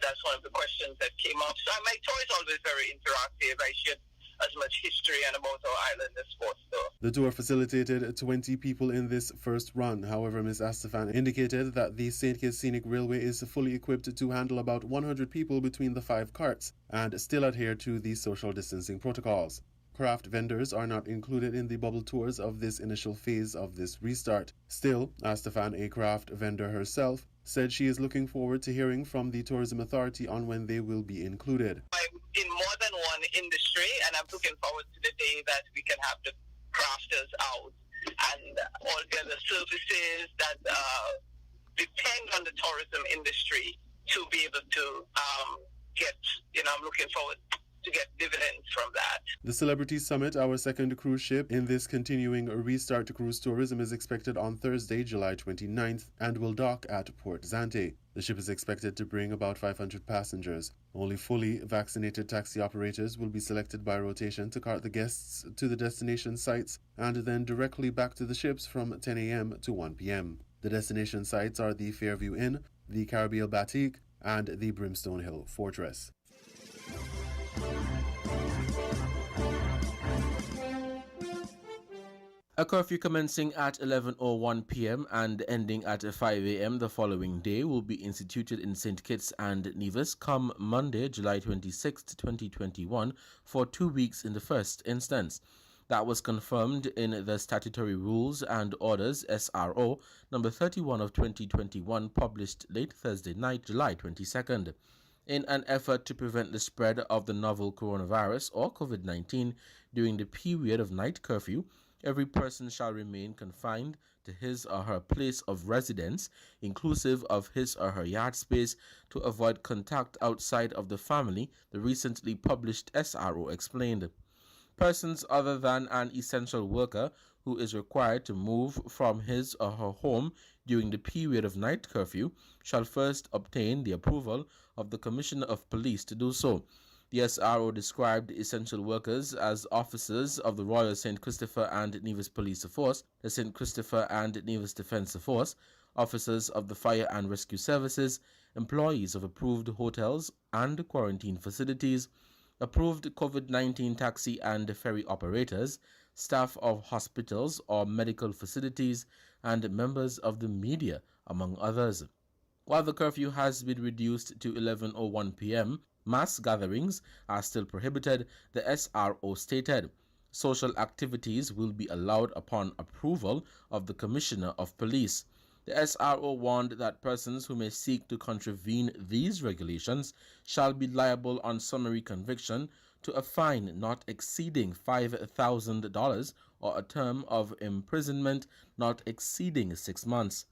that's one of the questions that came up. So my tour is always very interactive. I shared as much history and about our island and sports though. The tour facilitated 20 people in this first run. However, Ms. Astafan indicated that the St Kitts Scenic Railway is fully equipped to handle about 100 people between the 5 carts and still adhere to the social distancing protocols. Craft vendors are not included in the bubble tours of this initial phase of this restart. Still, Astafan, a craft vendor herself, said she is looking forward to hearing from the Tourism Authority on when they will be included. I'm in more than one industry, and I'm looking forward to the day that we can have the crafters out and all the other services that depend on the tourism industry to be able to get, I'm looking forward to get dividends from that. The Celebrity Summit, our second cruise ship in this continuing restart to cruise tourism, is expected on Thursday, July 29th, and will dock at Port Zante. The ship is expected to bring about 500 passengers. Only fully vaccinated taxi operators will be selected by rotation to cart the guests to the destination sites and then directly back to the ships from 10 a.m. to 1 p.m. The destination sites are the Fairview Inn, the Caribbean Batik, and the Brimstone Hill Fortress. A curfew commencing at 11:01 p.m. and ending at 5 a.m. the following day will be instituted in St Kitts and Nevis come Monday, July 26, 2021, for 2 weeks in the first instance. That was confirmed in the Statutory Rules and Orders SRO number 31 of 2021, published late Thursday night, July 22nd. In an effort to prevent the spread of the novel coronavirus or COVID-19 during the period of night curfew, every person shall remain confined to his or her place of residence, inclusive of his or her yard space, to avoid contact outside of the family, the recently published SRO explained. Persons other than an essential worker who is required to move from his or her home during the period of night curfew shall first obtain the approval of the Commissioner of Police to do so. The SRO described essential workers as officers of the Royal St. Christopher and Nevis Police Force, the St. Christopher and Nevis Defence Force, officers of the Fire and Rescue Services, employees of approved hotels and quarantine facilities, approved COVID-19 taxi and ferry operators, staff of hospitals or medical facilities, and members of the media, among others. While the curfew has been reduced to 11:01 p.m., mass gatherings are still prohibited, the SRO stated. Social activities will be allowed upon approval of the Commissioner of Police. The SRO warned that persons who may seek to contravene these regulations shall be liable on summary conviction to a fine not exceeding $5,000 or a term of imprisonment not exceeding 6 months.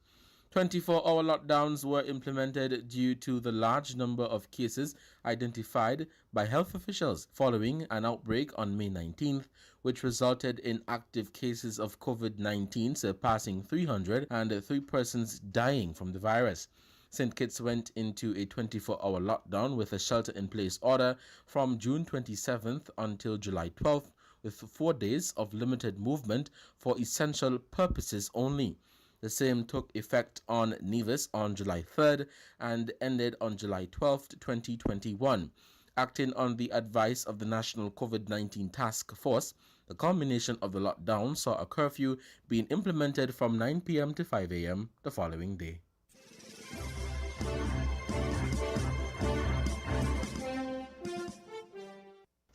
24-hour lockdowns were implemented due to the large number of cases identified by health officials following an outbreak on May 19th, which resulted in active cases of COVID-19 surpassing 300 and 3 persons dying from the virus. St. Kitts went into a 24-hour lockdown with a shelter-in-place order from June 27th until July 12th, with 4 days of limited movement for essential purposes only. The same took effect on Nevis on July 3rd and ended on July 12th, 2021. Acting on the advice of the National COVID-19 Task Force, the culmination of the lockdown saw a curfew being implemented from 9 p.m. to 5 a.m. the following day.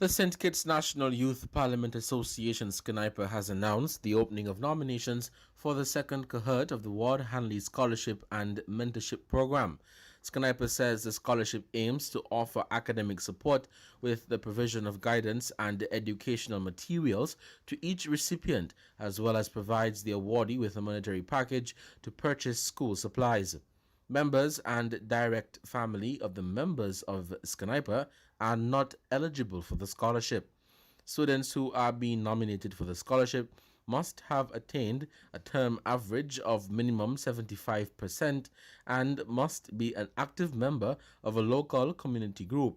The St. Kitts National Youth Parliament Association SKNIPA has announced the opening of nominations for the second cohort of the Ward Hanley Scholarship and Mentorship Program. SKNIPA says the scholarship aims to offer academic support with the provision of guidance and educational materials to each recipient, as well as provides the awardee with a monetary package to purchase school supplies. Members and direct family of the members of SKNIPA are not eligible for the scholarship. Students who are being nominated for the scholarship must have attained a term average of minimum 75% and must be an active member of a local community group.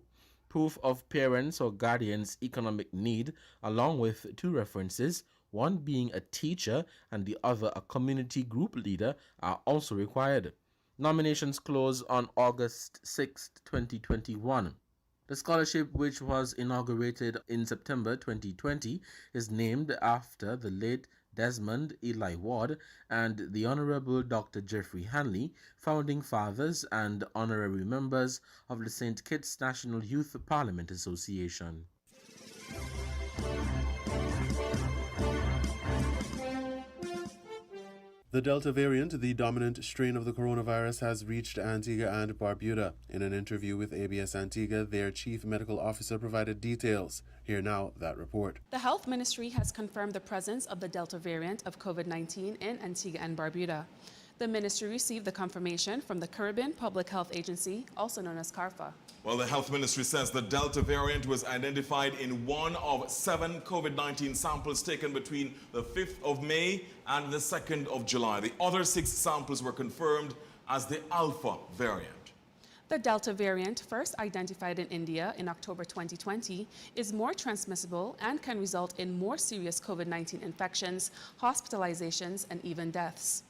proof of parents' or guardians' economic need, along with 2 references, one being a teacher and the other a community group leader, are also required. Nominations close on August 6, 2021. The scholarship, which was inaugurated in September 2020, is named after the late Desmond Eli Ward and the Honorable Dr. Jeffrey Hanley, founding fathers and honorary members of the St Kitts National Youth Parliament Association. The Delta variant, the dominant strain of the coronavirus, has reached Antigua and Barbuda. In an interview with ABS Antigua, their chief medical officer provided details. Here now that report. The Health Ministry has confirmed the presence of the Delta variant of COVID-19 in Antigua and Barbuda. The ministry received the confirmation from the Caribbean Public Health Agency, also known as CARPHA. Well, the health ministry says the Delta variant was identified in one of 7 COVID-19 samples taken between the 5th of May and the 2nd of July. The other 6 samples were confirmed as the Alpha variant. The Delta variant, first identified in India in October 2020, is more transmissible and can result in more serious COVID-19 infections, hospitalizations, and even deaths.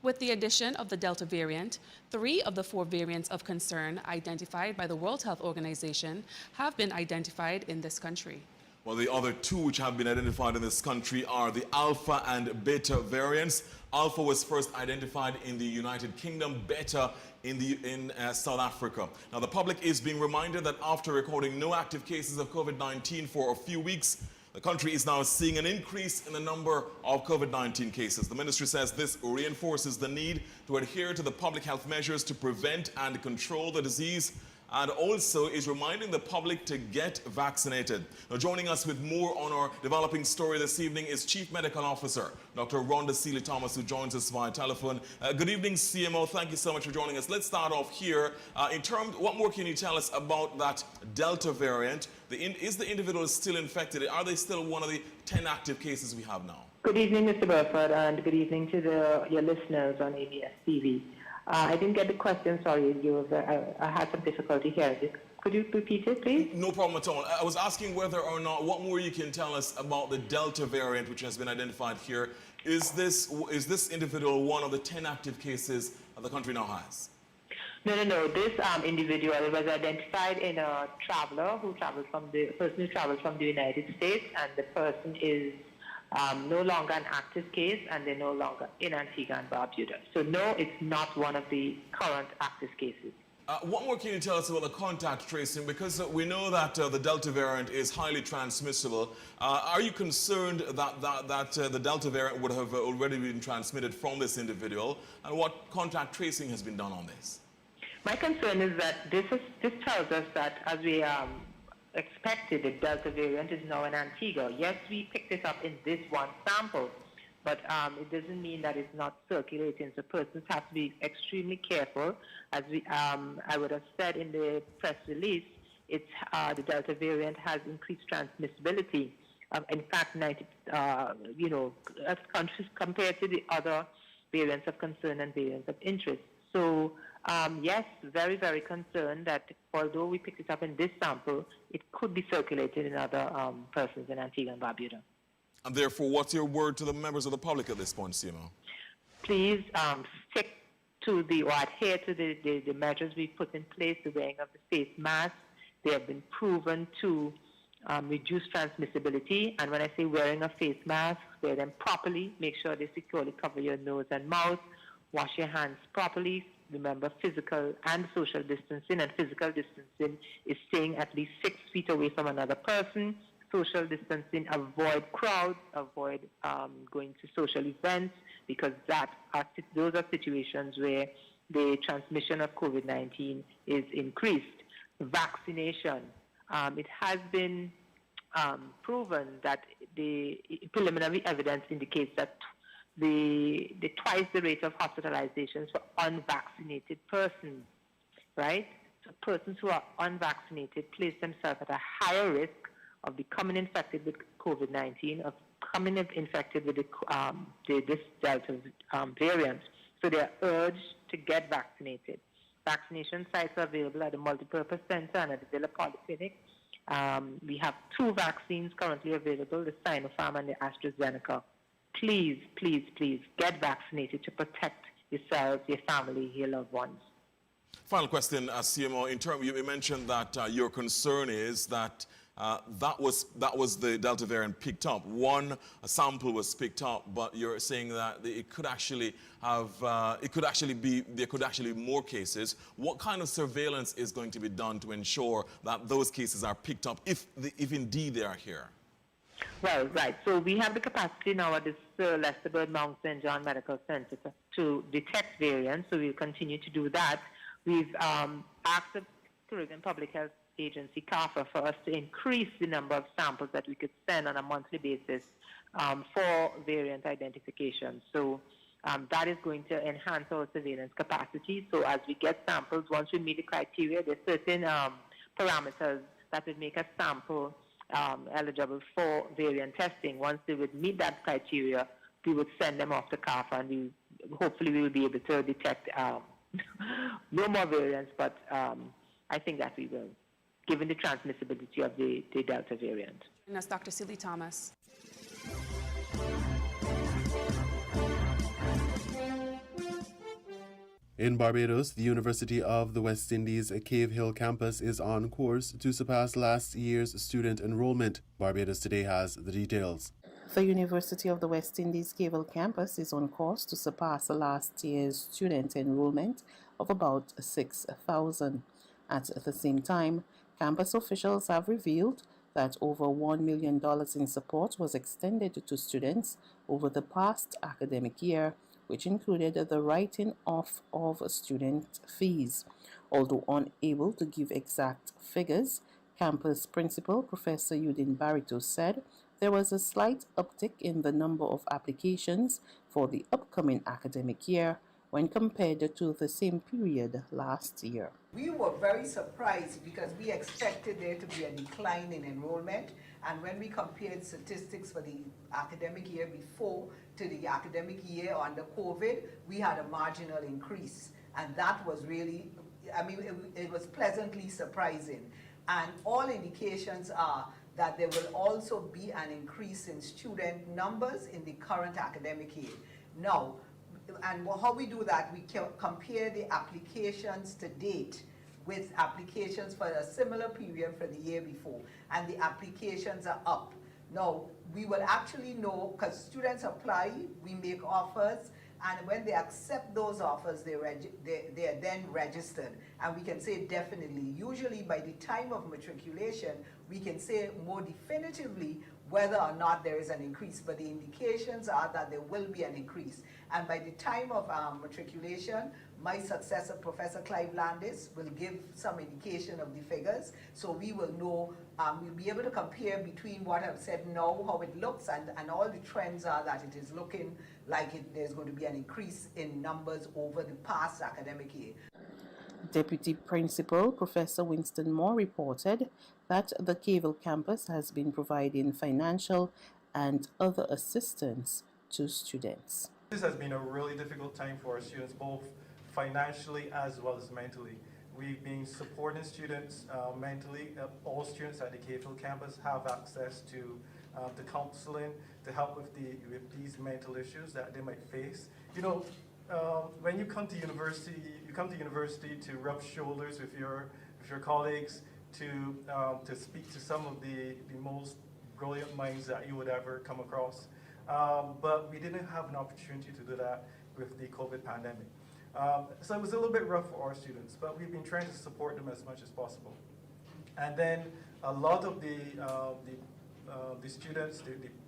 With the addition of the Delta variant, 3 of the 4 variants of concern identified by the World Health Organization have been identified in this country. Well, the other 2 which have been identified in this country are the Alpha and Beta variants. Alpha was first identified in the United Kingdom, Beta in South Africa. Now, the public is being reminded that after recording no active cases of COVID-19 for a few weeks, the country is now seeing an increase in the number of COVID-19 cases. The ministry says this reinforces the need to adhere to the public health measures to prevent and control the disease, and also is reminding the public to get vaccinated. Now, joining us with more on our developing story this evening is Chief Medical Officer Dr. Rhonda Seeley-Thomas, who joins us via telephone. Good evening, CMO. Thank you so much for joining us. Let's start off here. What more can you tell us about that Delta variant? Is the individual still infected? Are they still one of the 10 active cases we have now? Good evening, Mr. Burford, and good evening to your listeners on ABS TV. I didn't get the question, sorry, I had some difficulty hearing it. Could you repeat it, please? No problem at all. I was asking whether or not, what more you can tell us about the Delta variant, which has been identified here. Is this individual one of the 10 active cases that the country now has? No. This individual was identified in a traveler who traveled from the United States, and the person is no longer an active case, and they're no longer in Antigua and Barbuda. So no, it's not one of the current active cases. What more can you tell us about the contact tracing? Because we know that the Delta variant is highly transmissible. Are you concerned that the Delta variant would have already been transmitted from this individual? And what contact tracing has been done on this? My concern is that this tells us that, as we expected, the Delta variant is now in Antigua. Yes, we picked it up in this one sample, but it doesn't mean that it's not circulating. So persons have to be extremely careful. As I would have said in the press release, the Delta variant has increased transmissibility. In fact, as compared to the other variants of concern and variants of interest. So yes, very, very concerned that although we picked it up in this sample, it could be circulated in other persons in Antigua and Barbuda. And therefore, what's your word to the members of the public at this point, CMO? Please stick to adhere to the measures we put in place, the wearing of the face mask. They have been proven to reduce transmissibility. And when I say wearing a face mask, wear them properly. Make sure they securely cover your nose and mouth. Wash your hands properly. Remember physical and social distancing, and physical distancing is staying at least 6 feet away from another person. Social distancing, avoid crowds, avoid going to social events, because those are situations where the transmission of COVID-19 is increased. Vaccination. It has been proven that the preliminary evidence indicates that the twice the rate of hospitalizations for unvaccinated persons, right? So persons who are unvaccinated place themselves at a higher risk of becoming infected with COVID-19, of becoming infected with this Delta variant. So they are urged to get vaccinated. Vaccination sites are available at the Multipurpose Center and at the Villa Polyclinic. We have 2 vaccines currently available, the Sinopharm and the AstraZeneca. Please, please, please get vaccinated to protect yourselves, your family, your loved ones. Final question, CMO. In terms, you mentioned that your concern is that that was the Delta variant picked up. One sample was picked up, but you're saying that it could actually have, there could actually be more cases. What kind of surveillance is going to be done to ensure that those cases are picked up, if indeed they are here? Well, right. So we have the capacity now at the Sir Lester Bird Mount St. John Medical Center to detect variants, so we'll continue to do that. We've asked the Caribbean Public Health Agency, CAFA, for us to increase the number of samples that we could send on a monthly basis for variant identification. So that is going to enhance our surveillance capacity. So as we get samples, once we meet the criteria, there are certain parameters that would make a sample eligible for variant testing. Once they would meet that criteria, we would send them off to CAFA, and hopefully we will be able to detect no more variants, but I think that we will, given the transmissibility of the Delta variant. And that's Dr. Silly Thomas. In Barbados, the University of the West Indies Cave Hill campus is on course to surpass last year's student enrollment. Barbados Today has the details. The University of the West Indies Cave Hill campus is on course to surpass last year's student enrollment of about 6,000. At the same time, campus officials have revealed that over $1 million in support was extended to students over the past academic year, which included the writing off of student fees. Although unable to give exact figures, campus principal Professor Udin Barito said there was a slight uptick in the number of applications for the upcoming academic year when compared to the same period last year. We were very surprised because we expected there to be a decline in enrollment, and when we compared statistics for the academic year before to the academic year under COVID, we had a marginal increase, and that was really, it was pleasantly surprising. And all indications are that there will also be an increase in student numbers in the current academic year. Now, and how we do that, we compare the applications to date with applications for a similar period for the year before, and the applications are up. Now, we will actually know, because students apply, we make offers, and when they accept those offers, they are then registered. And we can say definitely, usually by the time of matriculation, we can say more definitively whether or not there is an increase, but the indications are that there will be an increase. And by the time of matriculation, my successor, Professor Clive Landis, will give some indication of the figures, so we will know, we'll be able to compare between what I've said now, how it looks, and all the trends are that it is looking like there's going to be an increase in numbers over the past academic year. Deputy Principal Professor Winston Moore reported that the Cave Hill campus has been providing financial and other assistance to students. This has been a really difficult time for our students, both financially as well as mentally. We've been supporting students mentally. All students at the Cave Hill campus have access to the counseling to help with these mental issues that they might face. You know, when you come to university, to rub shoulders with your colleagues, to speak to some of the most brilliant minds that you would ever come across. But we didn't have an opportunity to do that with the COVID pandemic. So it was a little bit rough for our students, but we've been trying to support them as much as possible. And then a lot of the students,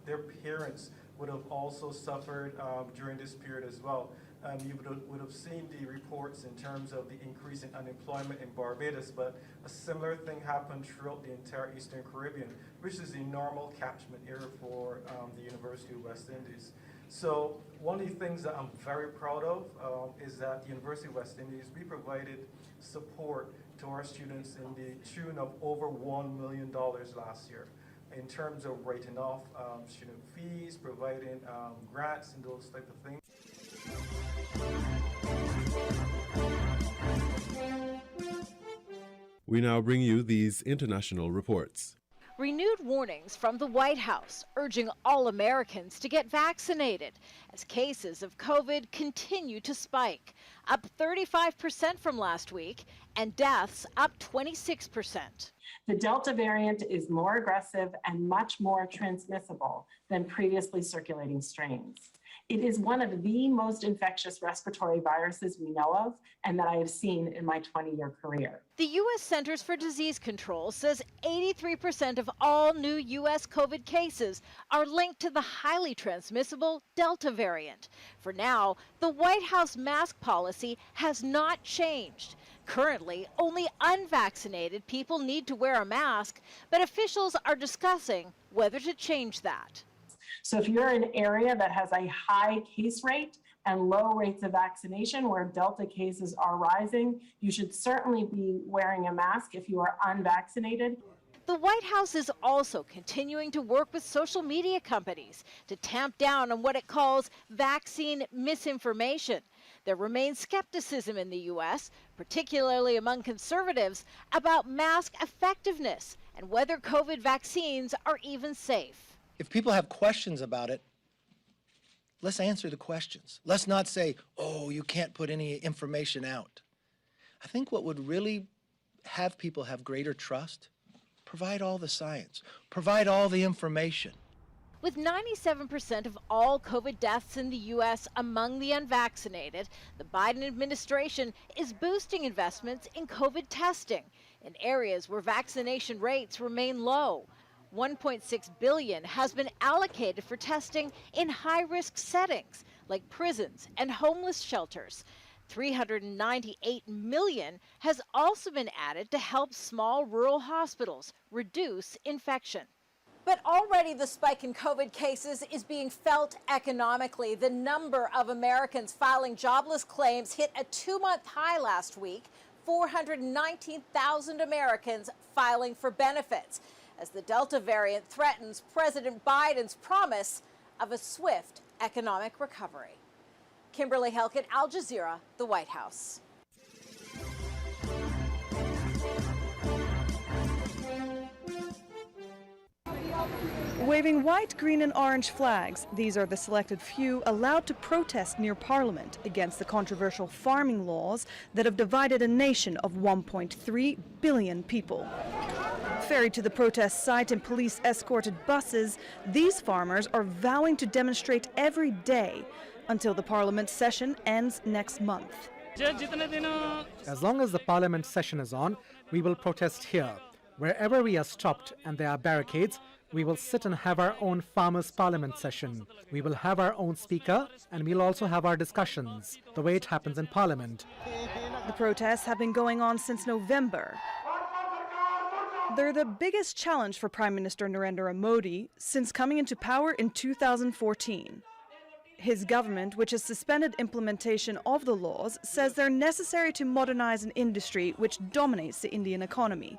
their parents would have also suffered during this period as well. You would have seen the reports in terms of the increase in unemployment in Barbados, but a similar thing happened throughout the entire Eastern Caribbean, which is the normal catchment area for the University of West Indies. So one of the things that I'm very proud of is that the University of West Indies, we provided support to our students in the tune of over $1 million last year in terms of writing off student fees, providing grants and those type of things. We now bring you these international reports. Renewed warnings from the White House urging all Americans to get vaccinated as cases of COVID continue to spike, up 35% from last week, and deaths up 26%. The Delta variant is more aggressive and much more transmissible than previously circulating strains. It is one of the most infectious respiratory viruses we know of and that I have seen in my 20-year career. The U.S. Centers for Disease Control says 83% of all new U.S. COVID cases are linked to the highly transmissible Delta variant. For now, the White House mask policy has not changed. Currently, only unvaccinated people need to wear a mask, but officials are discussing whether to change that. So if you're in an area that has a high case rate and low rates of vaccination where Delta cases are rising, you should certainly be wearing a mask if you are unvaccinated. The White House is also continuing to work with social media companies to tamp down on what it calls vaccine misinformation. There remains skepticism in the U.S., particularly among conservatives, about mask effectiveness and whether COVID vaccines are even safe. If people have questions about it, let's answer the questions. Let's not say, oh, you can't put any information out. I think what would really have people have greater trust, provide all the science, provide all the information. With 97% of all COVID deaths in the U.S. among the unvaccinated, the Biden administration is boosting investments in COVID testing in areas where vaccination rates remain low. $1.6 billion has been allocated for testing in high-risk settings like prisons and homeless shelters. $398 million has also been added to help small rural hospitals reduce infection. But already the spike in COVID cases is being felt economically. The number of Americans filing jobless claims hit a 2-month high last week, 419,000 Americans filing for benefits, as the Delta variant threatens President Biden's promise of a swift economic recovery. Kimberly Helkett, Al Jazeera, the White House. Waving white, green, and orange flags, these are the selected few allowed to protest near Parliament against the controversial farming laws that have divided a nation of 1.3 billion people. Ferried to the protest site in police-escorted buses, these farmers are vowing to demonstrate every day until the Parliament session ends next month. As long as the Parliament session is on, we will protest here. Wherever we are stopped and there are barricades, we will sit and have our own Farmers' Parliament session. We will have our own speaker and we'll also have our discussions, the way it happens in Parliament. The protests have been going on since November. They're the biggest challenge for Prime Minister Narendra Modi since coming into power in 2014. His government, which has suspended implementation of the laws, says they're necessary to modernize an industry which dominates the Indian economy.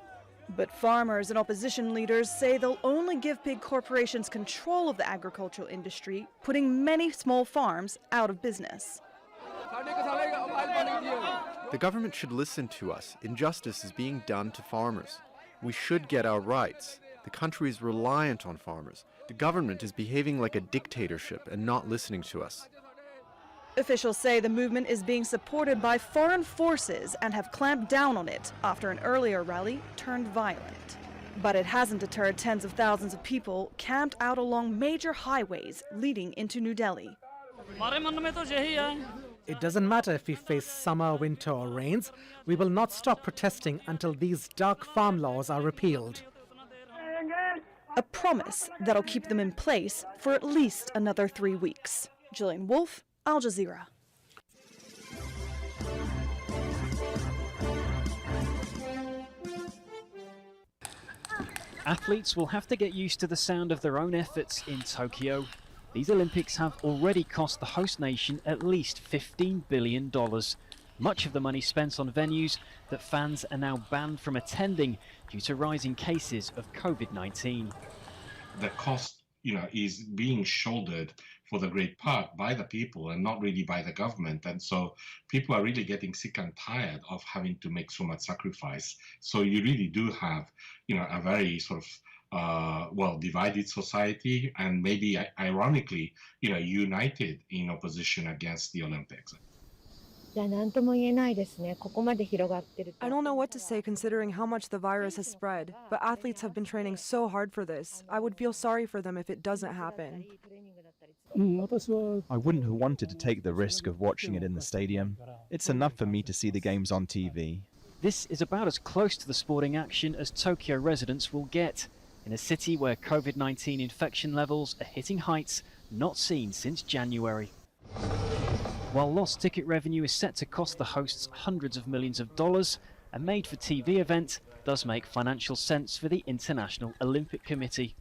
But farmers and opposition leaders say they'll only give big corporations control of the agricultural industry, putting many small farms out of business. The government should listen to us. Injustice is being done to farmers. We should get our rights. The country is reliant on farmers. The government is behaving like a dictatorship and not listening to us. Officials say the movement is being supported by foreign forces and have clamped down on it after an earlier rally turned violent. But it hasn't deterred tens of thousands of people camped out along major highways leading into New Delhi. It doesn't matter if we face summer, winter or rains, we will not stop protesting until these dark farm laws are repealed. A promise that'll keep them in place for at least another 3 weeks. Gillian Wolfe, Al Jazeera. Athletes will have to get used to the sound of their own efforts in Tokyo. These Olympics have already cost the host nation at least $15 billion. Much of the money spent on venues that fans are now banned from attending due to rising cases of COVID-19. The cost, is being shouldered for the great part by the people and not really by the government. And so people are really getting sick and tired of having to make so much sacrifice. So you really do have, a very sort of divided society, and maybe ironically, united in opposition against the Olympics. I don't know what to say considering how much the virus has spread, but athletes have been training so hard for this. I would feel sorry for them if it doesn't happen. I wouldn't have wanted to take the risk of watching it in the stadium. It's enough for me to see the games on TV. This is about as close to the sporting action as Tokyo residents will get, in a city where COVID-19 infection levels are hitting heights not seen since January. While lost ticket revenue is set to cost the hosts hundreds of millions of dollars, a made-for-TV event does make financial sense for the International Olympic Committee.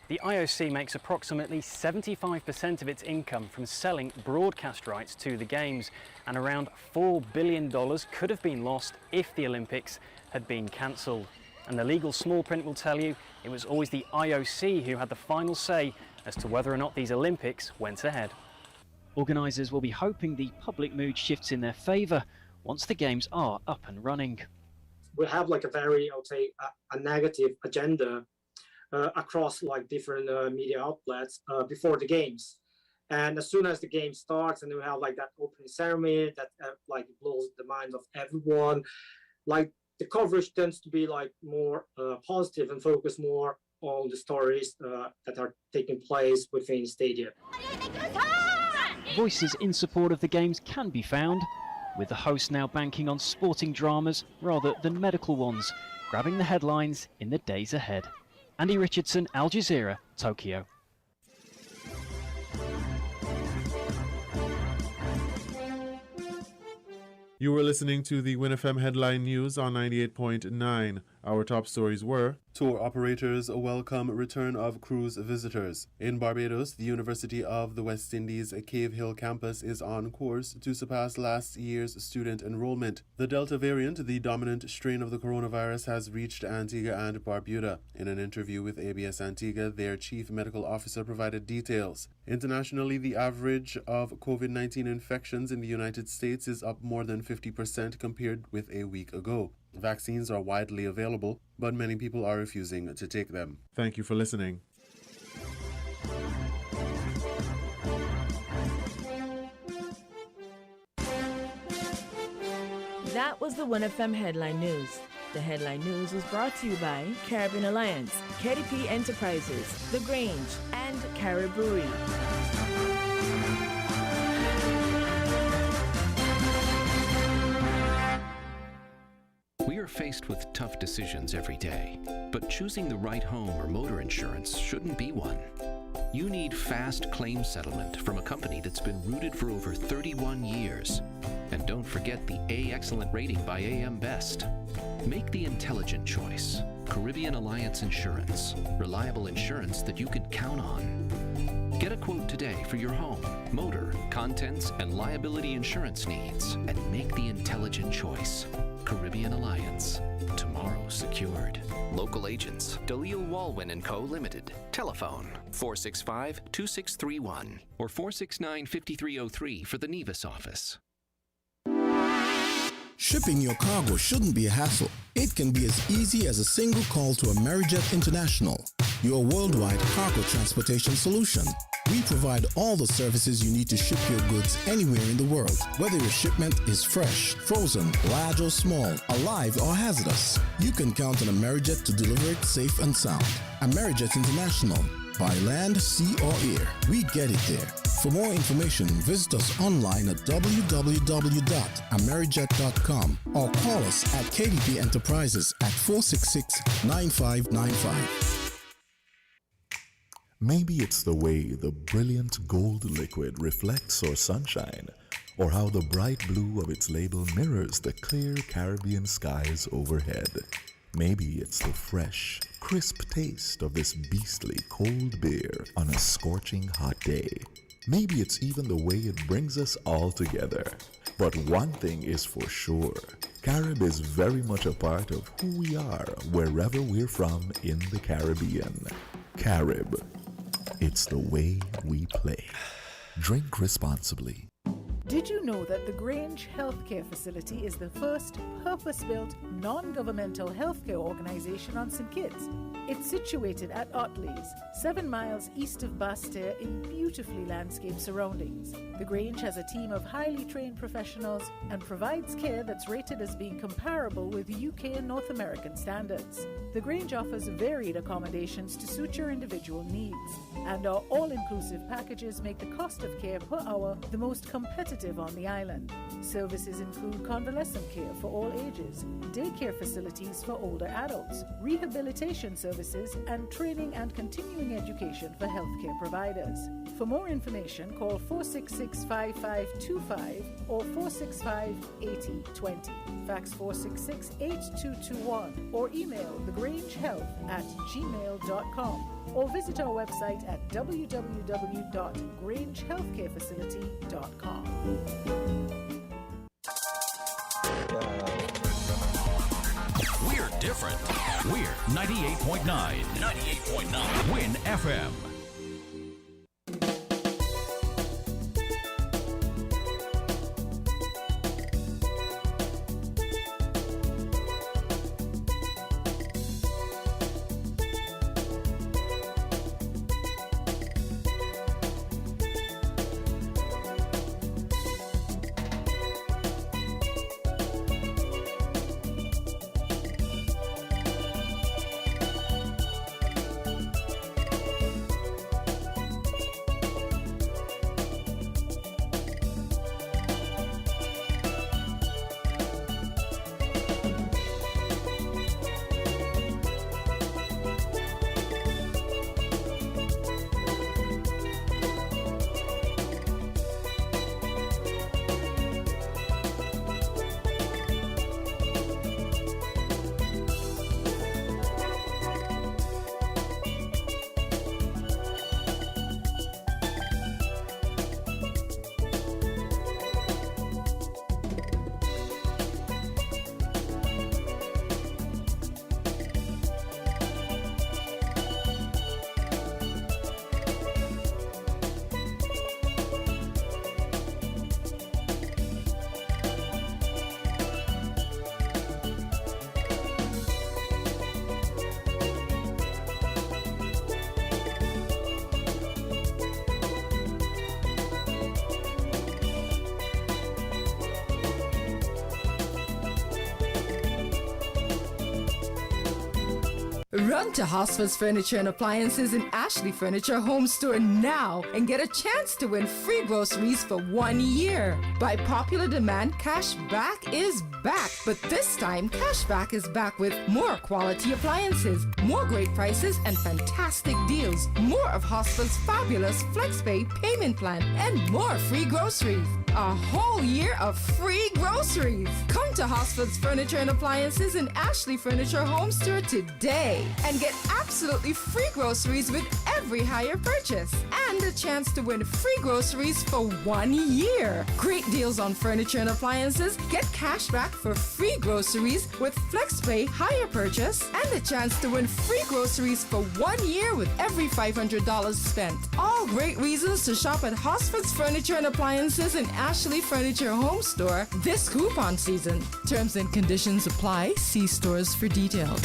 The IOC makes approximately 75% of its income from selling broadcast rights to the Games, and around $4 billion could have been lost if the Olympics had been cancelled. And the legal small print will tell you it was always the IOC who had the final say as to whether or not these Olympics went ahead. Organisers will be hoping the public mood shifts in their favour once the Games are up and running. We have like a very, I would say, a negative agenda across like different media outlets before the Games. And as soon as the game starts and we have like that opening ceremony that like blows the mind of everyone, like the coverage tends to be like more positive and focus more on the stories that are taking place within stadium. Voices in support of the Games can be found, with the host now banking on sporting dramas rather than medical ones, grabbing the headlines in the days ahead. Andy Richardson, Al Jazeera, Tokyo. You were listening to the WINN FM headline news on 98.9. Our top stories were: tour operators welcome return of cruise visitors. In Barbados, the University of the West Indies Cave Hill campus is on course to surpass last year's student enrollment. The Delta variant, the dominant strain of the coronavirus, has reached Antigua and Barbuda. In an interview with ABS Antigua, their chief medical officer provided details. Internationally, the average of COVID-19 infections in the United States is up more than 50% compared with a week ago. Vaccines are widely available, but many people are refusing to take them. Thank you for listening. That was the WINN FM headline news. The headline news was brought to you by Caribbean Alliance, KDP Enterprises, The Grange, and Caribbean. We are faced with tough decisions every day, but choosing the right home or motor insurance shouldn't be one. You need fast claim settlement from a company that's been rooted for over 31 years. And don't forget the A Excellent rating by AM Best. Make the intelligent choice. Caribbean Alliance Insurance. Reliable insurance that you can count on. Get a quote today for your home, motor, contents, and liability insurance needs, and make the intelligent choice. Caribbean Alliance. Tomorrow secured. Local agents, Dalil Walwyn & Co. Limited. Telephone 465-2631 or 469-5303 for the Nevis office. Shipping your cargo shouldn't be a hassle. It can be as easy as a single call to Amerijet International, your worldwide cargo transportation solution. We provide all the services you need to ship your goods anywhere in the world, whether your shipment is fresh, frozen, large or small, alive or hazardous. You can count on Amerijet to deliver it safe and sound. Amerijet International. By land, sea or air, we get it there. For more information, visit us online at www.amerijet.com or call us at KDP Enterprises at 466-9595. Maybe it's the way the brilliant gold liquid reflects our sunshine, or how the bright blue of its label mirrors the clear Caribbean skies overhead. Maybe it's the fresh, crisp taste of this beastly cold beer on a scorching hot day. Maybe it's even the way it brings us all together. But one thing is for sure, Carib is very much a part of who we are wherever we're from in the Caribbean. Carib, it's the way we play. Drink responsibly. Did you know that the Grange Healthcare Facility is the first purpose-built, non-governmental healthcare organization on St Kitts? It's situated at Otley's, 7 miles east of Basseterre in beautifully landscaped surroundings. The Grange has a team of highly trained professionals and provides care that's rated as being comparable with UK and North American standards. The Grange offers varied accommodations to suit your individual needs, and our all-inclusive packages make the cost of care per hour the most competitive on the island. Services include convalescent care for all ages, daycare facilities for older adults, rehabilitation services, and training and continuing education for healthcare providers. For more information, call 466-5525 or 465-8020. Fax 466-8221 or email thegrangehealth@gmail.com or visit our website at www.grangehealthcarefacility.com. We're different. We're 98.9. 98.9. WINN FM. Run to Hosford's Furniture and Appliances in Ashley Furniture Home Store now and get a chance to win free groceries for 1 year. By popular demand, Cashback is back, but this time Cashback is back with more quality appliances, more great prices and fantastic deals, more of Hosford's fabulous FlexPay payment plan, and more free groceries. A whole year of free groceries. Come to Hosford's Furniture and Appliances in Ashley Furniture Home Store today and get absolutely free groceries with every higher purchase and a chance to win free groceries for 1 year. Great deals on furniture and appliances. Get cash back for free groceries with FlexPay higher purchase and a chance to win free groceries for 1 year with every $500 spent. All great reasons to shop at Hosford's Furniture and Appliances in Ashley Furniture Home Store this coupon season. Terms and conditions apply. See stores for details.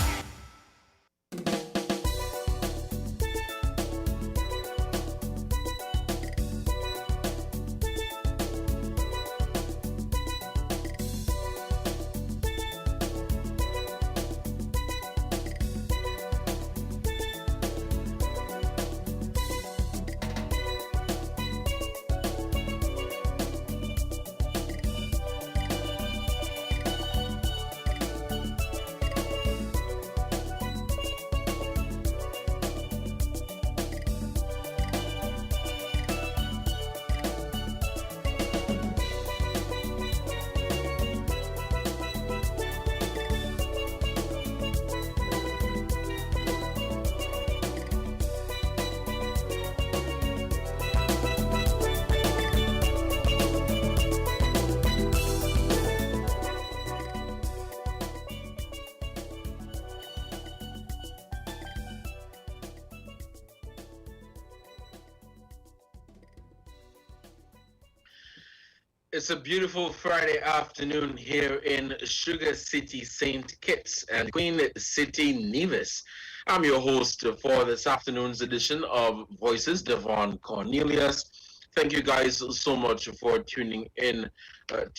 It's a beautiful Friday afternoon here in Sugar City, St Kitts and Queen City, Nevis. I'm your host for this afternoon's edition of Voices, Devon Cornelius. Thank you guys so much for tuning in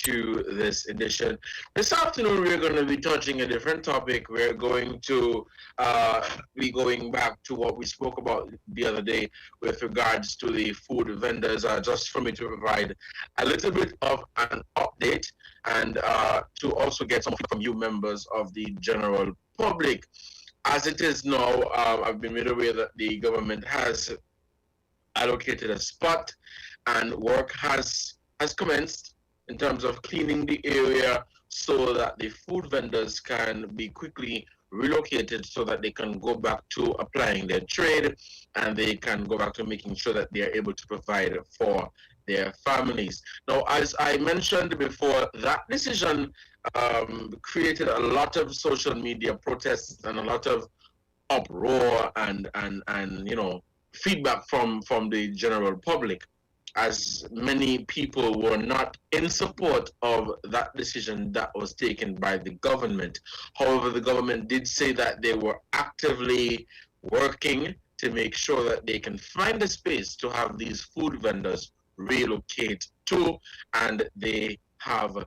to this edition. This afternoon, we're going to be touching a different topic. We're going to be going back to what we spoke about the other day with regards to the food vendors, just for me to provide a little bit of an update and to also get some from you members of the general public. As it is now, I've been made aware that the government has allocated a spot and work has commenced in terms of cleaning the area so that the food vendors can be quickly relocated so that they can go back to applying their trade and they can go back to making sure that they are able to provide for their families. Now, as I mentioned before, that decision created a lot of social media protests and a lot of uproar and you know, feedback from the general public, as many people were not in support of that decision that was taken by the government. However, the government did say that they were actively working to make sure that they can find a space to have these food vendors relocate to, and they have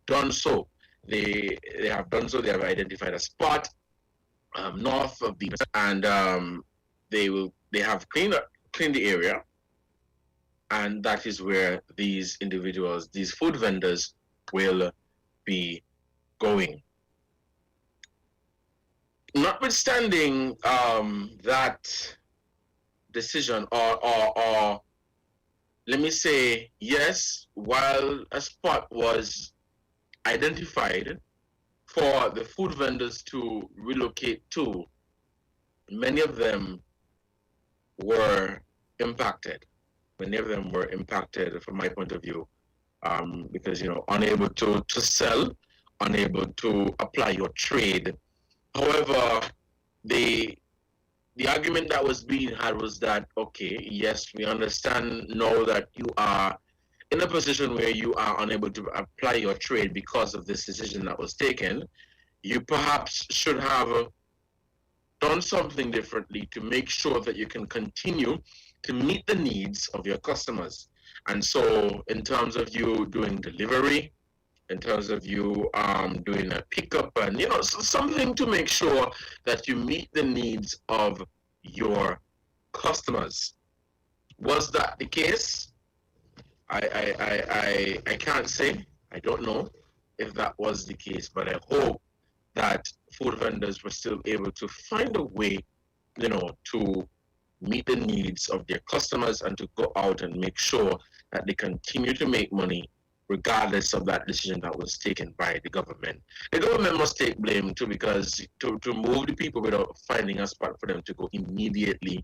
done so. They have done so. They have identified a spot north of the, and they have cleaned the area. And that is where these individuals, these food vendors, will be going. Notwithstanding that decision, or let me say, yes, while a spot was identified for the food vendors to relocate to, many of them were impacted. Many of them were impacted from my point of view, because, you know, unable to sell, unable to apply your trade. However, the argument that was being had was that, okay, yes, we understand now that you are in a position where you are unable to apply your trade because of this decision that was taken. You perhaps should have done something differently to make sure that you can continue to meet the needs of your customers. And so in terms of you doing delivery, in terms of you doing a pickup, and, you know, something to make sure that you meet the needs of your customers. Was that the case? I can't say. I don't know if that was the case, but I hope that food vendors were still able to find a way, you know, to meet the needs of their customers and to go out and make sure that they continue to make money regardless of that decision that was taken by the government. The government must take blame too, because to move the people without finding a spot for them to go immediately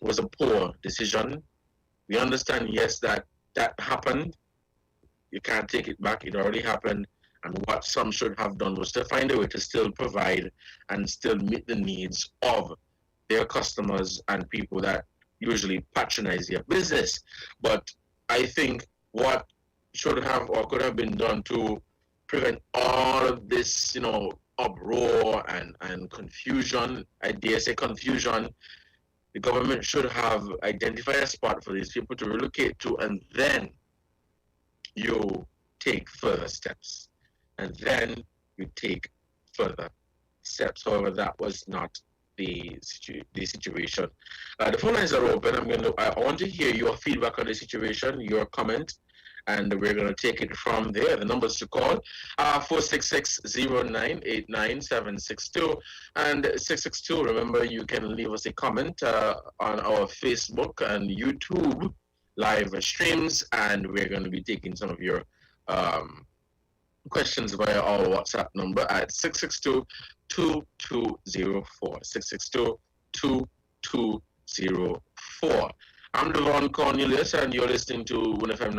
was a poor decision. We understand, yes, that happened. You can't take it back. It already happened. And what some should have done was to find a way to still provide and still meet the needs of their customers and people that usually patronize their business. But I think what should have or could have been done to prevent all of this, you know, uproar and confusion, I dare say confusion, the government should have identified a spot for these people to relocate to, and then you take further steps. And then you take further steps. However, that was not the situation. The phone lines are open. I want to hear your feedback on the situation, your comment, and we're going to take it from there. The numbers to call are 466-0989-762 and 662. Remember, you can leave us a comment on our Facebook and YouTube live streams, and we're going to be taking some of your questions via our WhatsApp number at 662-2204. 662-2204. I'm Devon Cornelius, and you're listening to WINN FM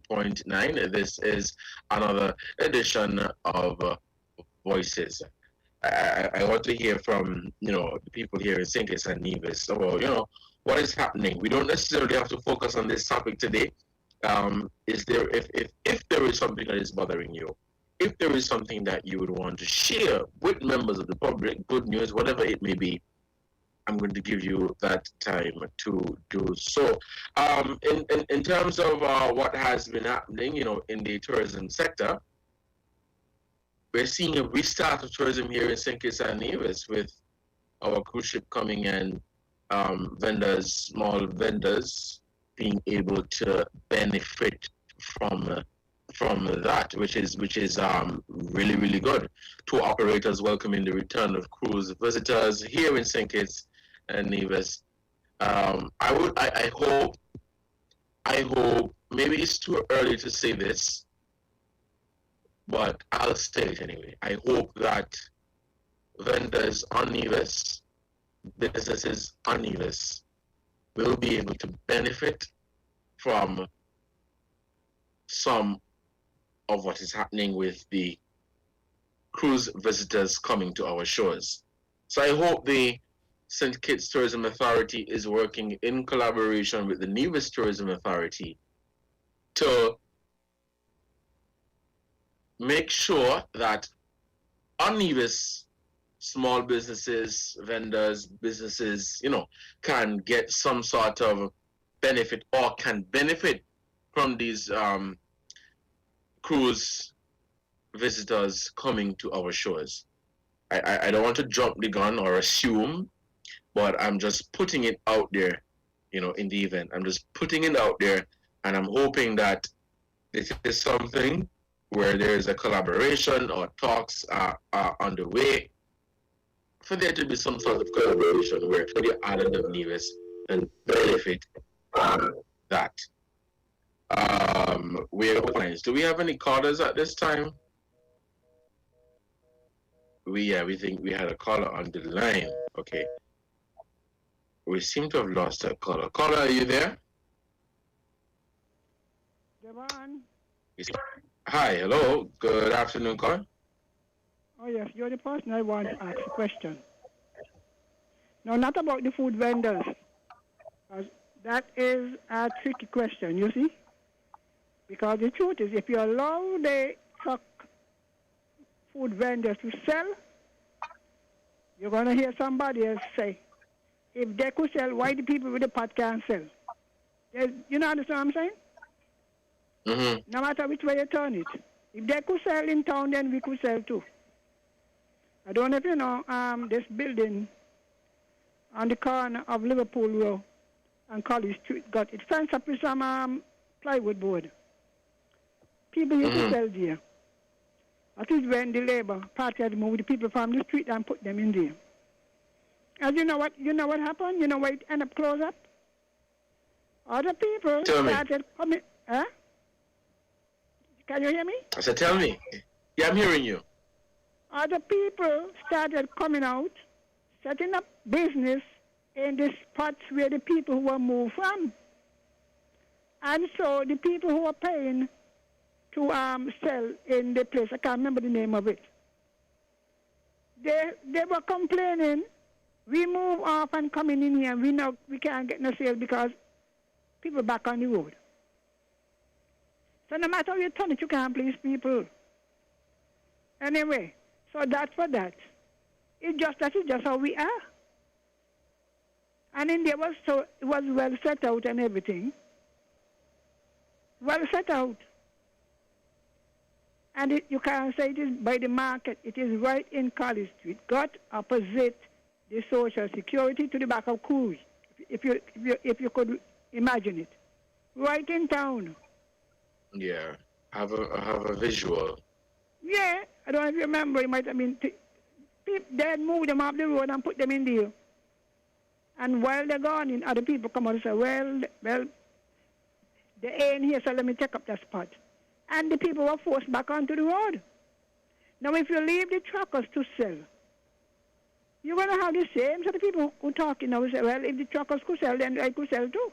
98.9. This is another edition of Voices. I want to hear from, you know, the people here in St Kitts and Nevis. So, you know, what is happening? We don't necessarily have to focus on this topic today. is there, if there is something that is bothering you, if there is something that you would want to share with members of the public, good news, whatever it may be, I'm going to give you that time to do so. In terms of what has been happening, in the tourism sector, we're seeing a restart of tourism here in St Kitts and Nevis with our cruise ship coming in, vendors, small vendors, being able to benefit from that, which is really, really good. Tour operators welcoming the return of cruise visitors here in St Kitts and Nevis. I hope, maybe it's too early to say this, but I'll say it anyway. I hope that vendors on Nevis, businesses on Nevis, will be able to benefit from some of what is happening with the cruise visitors coming to our shores. So I hope the St. Kitts Tourism Authority is working in collaboration with the Nevis Tourism Authority to make sure that on Nevis, small businesses, vendors, businesses, can get some sort of benefit or can benefit from these cruise visitors coming to our shores. I don't want to jump the gun or assume, but I'm just putting it out there, in the event. I'm just putting it out there, and I'm hoping that this is something where there's a collaboration or talks are on the way for there to be some sort of collaboration where the island of Nevis and benefit from that. Do we have any callers at this time? We think we had a caller on the line. Okay. We seem to have lost that caller. Caller, are you there? Devon. Hi, hello. Good afternoon, caller. Oh yes, you're the person I want to ask a question. No, not about the food vendors. That is a tricky question, you see? Because the truth is, if you allow the truck food vendors to sell, you're going to hear somebody else say, if they could sell, why the people with the pot can't sell? You know, understand what I'm saying? Mm-hmm. No matter which way you turn it. If they could sell in town, then we could sell too. I don't know if you know, this building on the corner of Liverpool Road and College Street got it fenced up with some plywood board. People used to sell there. That is when the Labour Party had moved the people from the street and put them in there. And you know what happened? You know why it ended up closed up? Other people started coming. Huh? Can you hear me? I said, tell me. Yeah, I'm hearing you. Other people started coming out, setting up business in the spots where the people who were moved from. And so the people who were paying to sell in the place, I can't remember the name of it, they were complaining, we move off and coming in here, and we can't get no sale because people back on the road. So no matter how you turn it, you can't please people. Anyway, so that's for that. That is just how we are. And India it was well set out and everything. Well set out. And you can't say it is by the market. It is right in College Street, got opposite the Social Security to the back of Coos, if you could imagine it. Right in town. Yeah, I have a visual. Yeah, I don't know if you remember. It might have been they had moved them off the road and put them in there. And while they're gone in, other people come out and say, well, they ain't here, so let me take up that spot. And the people were forced back onto the road. Now, if you leave the truckers to sell, you're going to have the same sort of people who talking now say, well, if the truckers could sell, then I could sell too.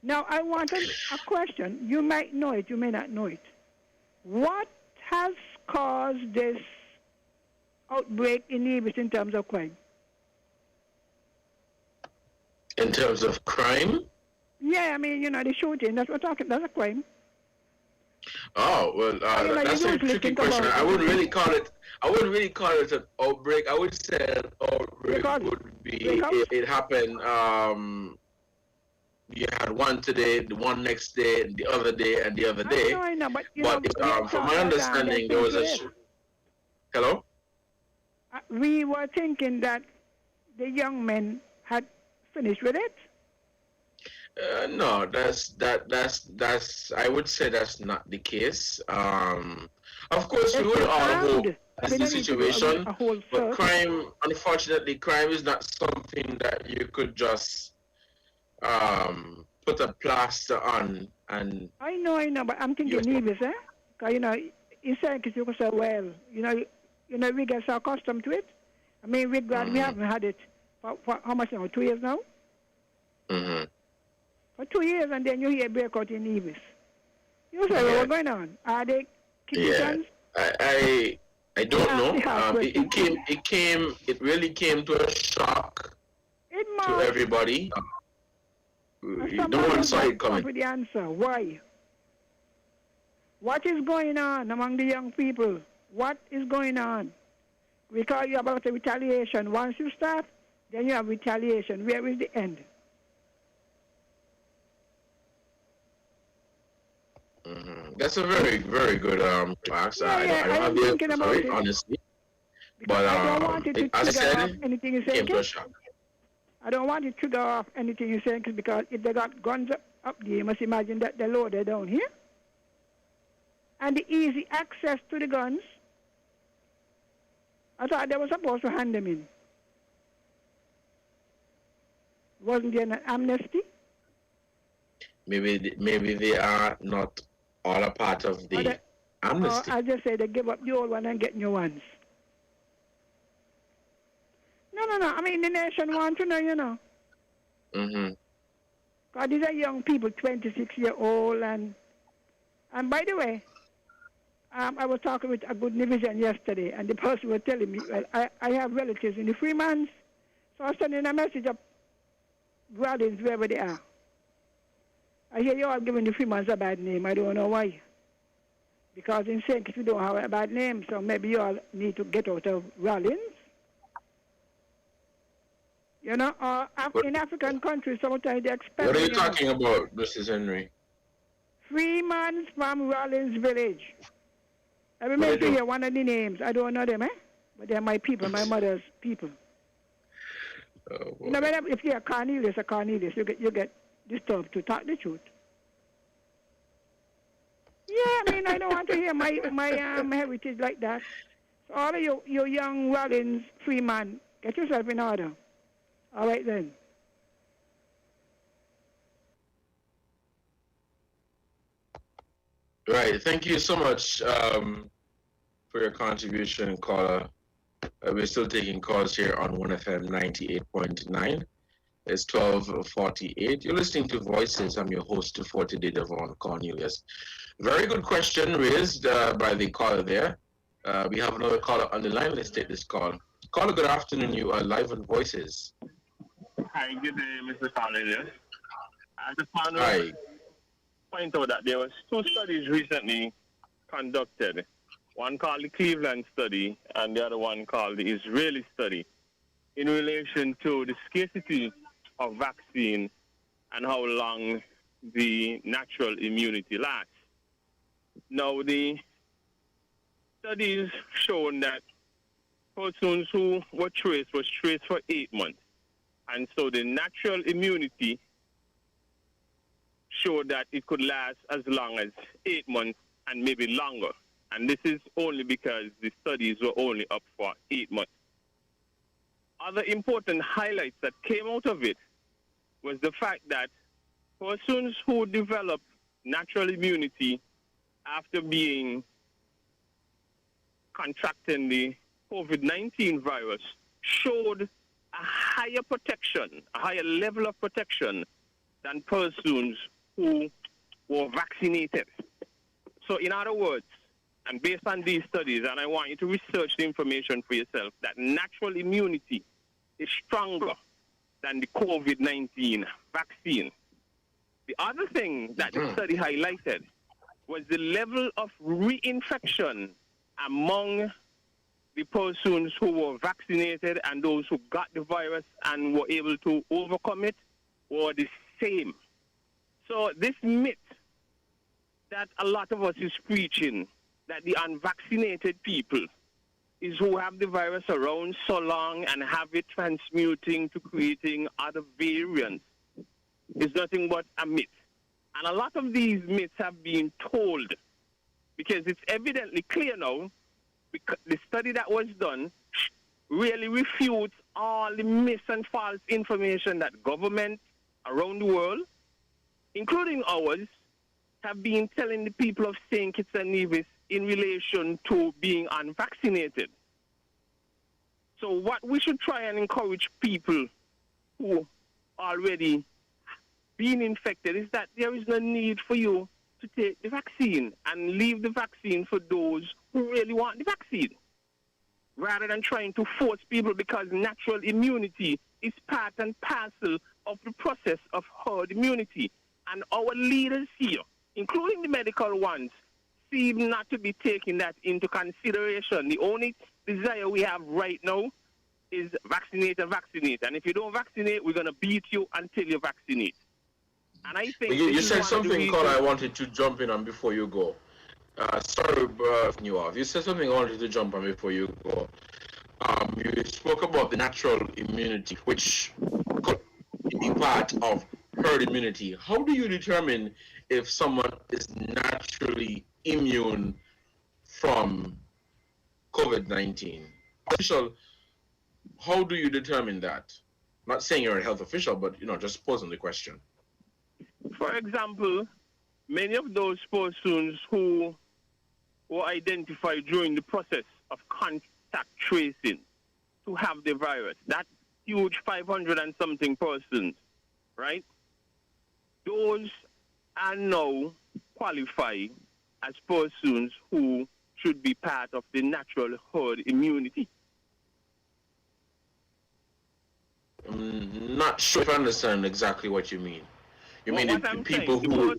Now, I want a question. You might know it, you may not know it. What has caused this outbreak in Nevis in terms of crime? In terms of crime? Yeah, I mean, the shooting, that's what we're talking, that's a crime. Oh, well, that's a tricky question. I wouldn't really call it an outbreak. I would say an outbreak would be it happened. You had one today, the one next day, the other day, and the other day. I know, but from my understanding, there was a. Hello. We were thinking that the young men had finished with it. No, that's I would say that's not the case. Of course, we would all hope that's the situation, but unfortunately, crime is not something that you could just put a plaster on and. I know, but I'm thinking Nevis, eh? Because in St Kitts, you could say, well, we get so accustomed to it. I mean, we're glad we haven't had it for how much now? 2 years now. Mm-hmm. For 2 years, and then you hear breakout in Nevis. You say, what's going on? Are they kicking guns? I don't know. It really came to a shock to everybody. No one saw it coming. With the answer. Why? What is going on among the young people? What is going on? Because you have about the retaliation. Once you start, then you have retaliation. Where is the end? Mm-hmm. That's a very, very good class. I don't have the answer for it, honestly. But I don't want it to trigger off anything you say. Came to a shock. I don't want it to trigger off anything you're saying, because if they got guns up there, you must imagine that they're loaded down here. And the easy access to the guns, I thought they were supposed to hand them in. Wasn't there an amnesty? Maybe they are not all a part of the amnesty. Or I just say they give up the old one and get new ones. No. I mean, the nation wants to know, Mm-hmm. God, these are young people, 26-year-old, and by the way, I was talking with a good Nevisian yesterday, and the person was telling me, well, I have relatives in the Freemans, so I was sending a message up Rawlins, wherever they are. I hear you all giving the Freemans a bad name. I don't know why. Because in St Kitts we don't have a bad name, so maybe you all need to get out of Rawlins. In African countries, sometimes they expect. What are you talking about, Mrs. Henry? Freemans from Rawlins Village. I remember to hear one of the names. I don't know them, but they're my people, my mother's people. If you're Cornelius, you get disturbed to talk the truth. Yeah, I mean, I don't want to hear my heritage like that. So all of you young Rawlins Freeman, get yourself in order. All right then. Right. Thank you so much for your contribution, caller. We're still taking calls here on WINN FM 98.9. It's 12:48. You're listening to Voices. I'm your host for today, Devon Cornelius. Very good question raised by the caller there. We have another caller on the line. Let's take this call. Caller, good afternoon. You are live on Voices. Hi, good day, Mr. Cornelius. I just want to point out that there was 2 studies recently conducted. One called the Cleveland study and the other one called the Israeli study in relation to the scarcity of vaccine and how long the natural immunity lasts. Now, the studies shown that persons who were traced for 8 months. And so the natural immunity showed that it could last as long as 8 months and maybe longer. And this is only because the studies were only up for 8 months. Other important highlights that came out of it was the fact that persons who develop natural immunity after contracting the COVID-19 virus showed a higher protection, a higher level of protection than persons who were vaccinated. So in other words, and based on these studies, and I want you to research the information for yourself, that natural immunity is stronger than the COVID-19 vaccine. The other thing that the study highlighted was the level of reinfection among the persons who were vaccinated and those who got the virus and were able to overcome it were the same. So this myth that a lot of us is preaching, that the unvaccinated people is who have the virus around so long and have it transmuting to creating other variants, is nothing but a myth. And a lot of these myths have been told because it's evidently clear now, because the study that was done really refutes all the myths and false information that government around the world, including ours, have been telling the people of St Kitts and Nevis in relation to being unvaccinated. So what we should try and encourage people who already been infected is that there is no need for you to take the vaccine and leave the vaccine for those who really want the vaccine, rather than trying to force people, because natural immunity is part and parcel of the process of herd immunity. And our leaders here, including the medical ones, seem not to be taking that into consideration. The only desire we have right now is vaccinate and vaccinate. And if you don't vaccinate, we're going to beat you until you vaccinate. And I think you said something, Carl, I wanted to jump in on before you go. Sorry, you off. You said something I wanted to jump on before you go. You spoke about the natural immunity, which could be part of herd immunity. How do you determine if someone is naturally immune from COVID-19? How do you determine that? I'm not saying you're a health official, but just posing the question. For example, many of those persons who were identified during the process of contact tracing to have the virus, that huge 500 and something persons, right? Those are now qualified as persons who should be part of the natural herd immunity. I'm not sure if I understand exactly what you mean. You mean the people who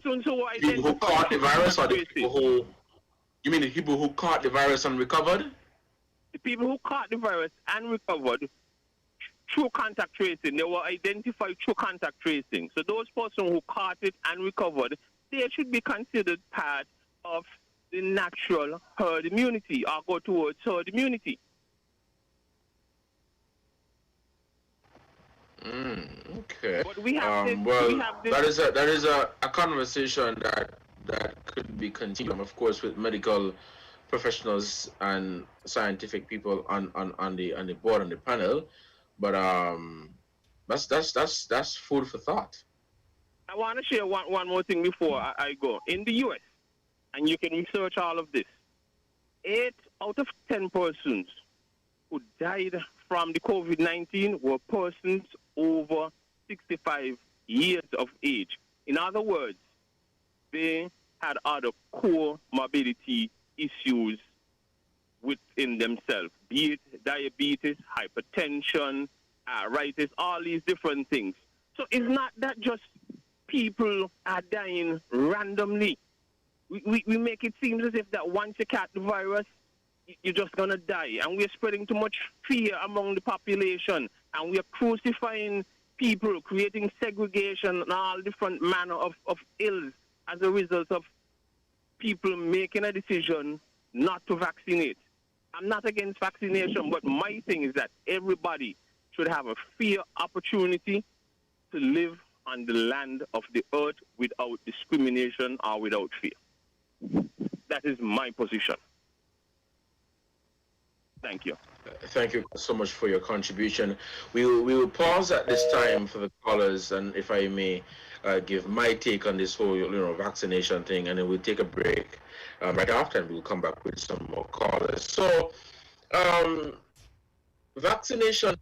caught the virus, or the people who? You mean the people who caught the virus and recovered? The people who caught the virus and recovered through contact tracing, they were identified through contact tracing. So those persons who caught it and recovered, they should be considered part of the natural herd immunity, or go towards herd immunity. Okay. But we have that is a conversation that could be continued, of course, with medical professionals and scientific people on the board and the panel. But that's food for thought. I want to share one more thing before I go. In the U.S., and you can research all of this, 8 out of 10 persons who died from the COVID-19 were persons over 65 years of age. In other words, they had other core morbidity issues within themselves, be it diabetes, hypertension, arthritis, all these different things. So it's not that just people are dying randomly. We make it seem as if that once you catch the virus, you're just going to die. And we're spreading too much fear among the population. And we're crucifying people, creating segregation and all different manner of ills as a result of people making a decision not to vaccinate. I'm not against vaccination, but my thing is that everybody should have a fair opportunity to live on the land of the earth without discrimination or without fear. That is my position. Thank you. Thank you so much for your contribution. We will pause at this time for the callers, and if I may give my take on this whole vaccination thing, and then we'll take a break right after, and we'll come back with some more callers. So, vaccination,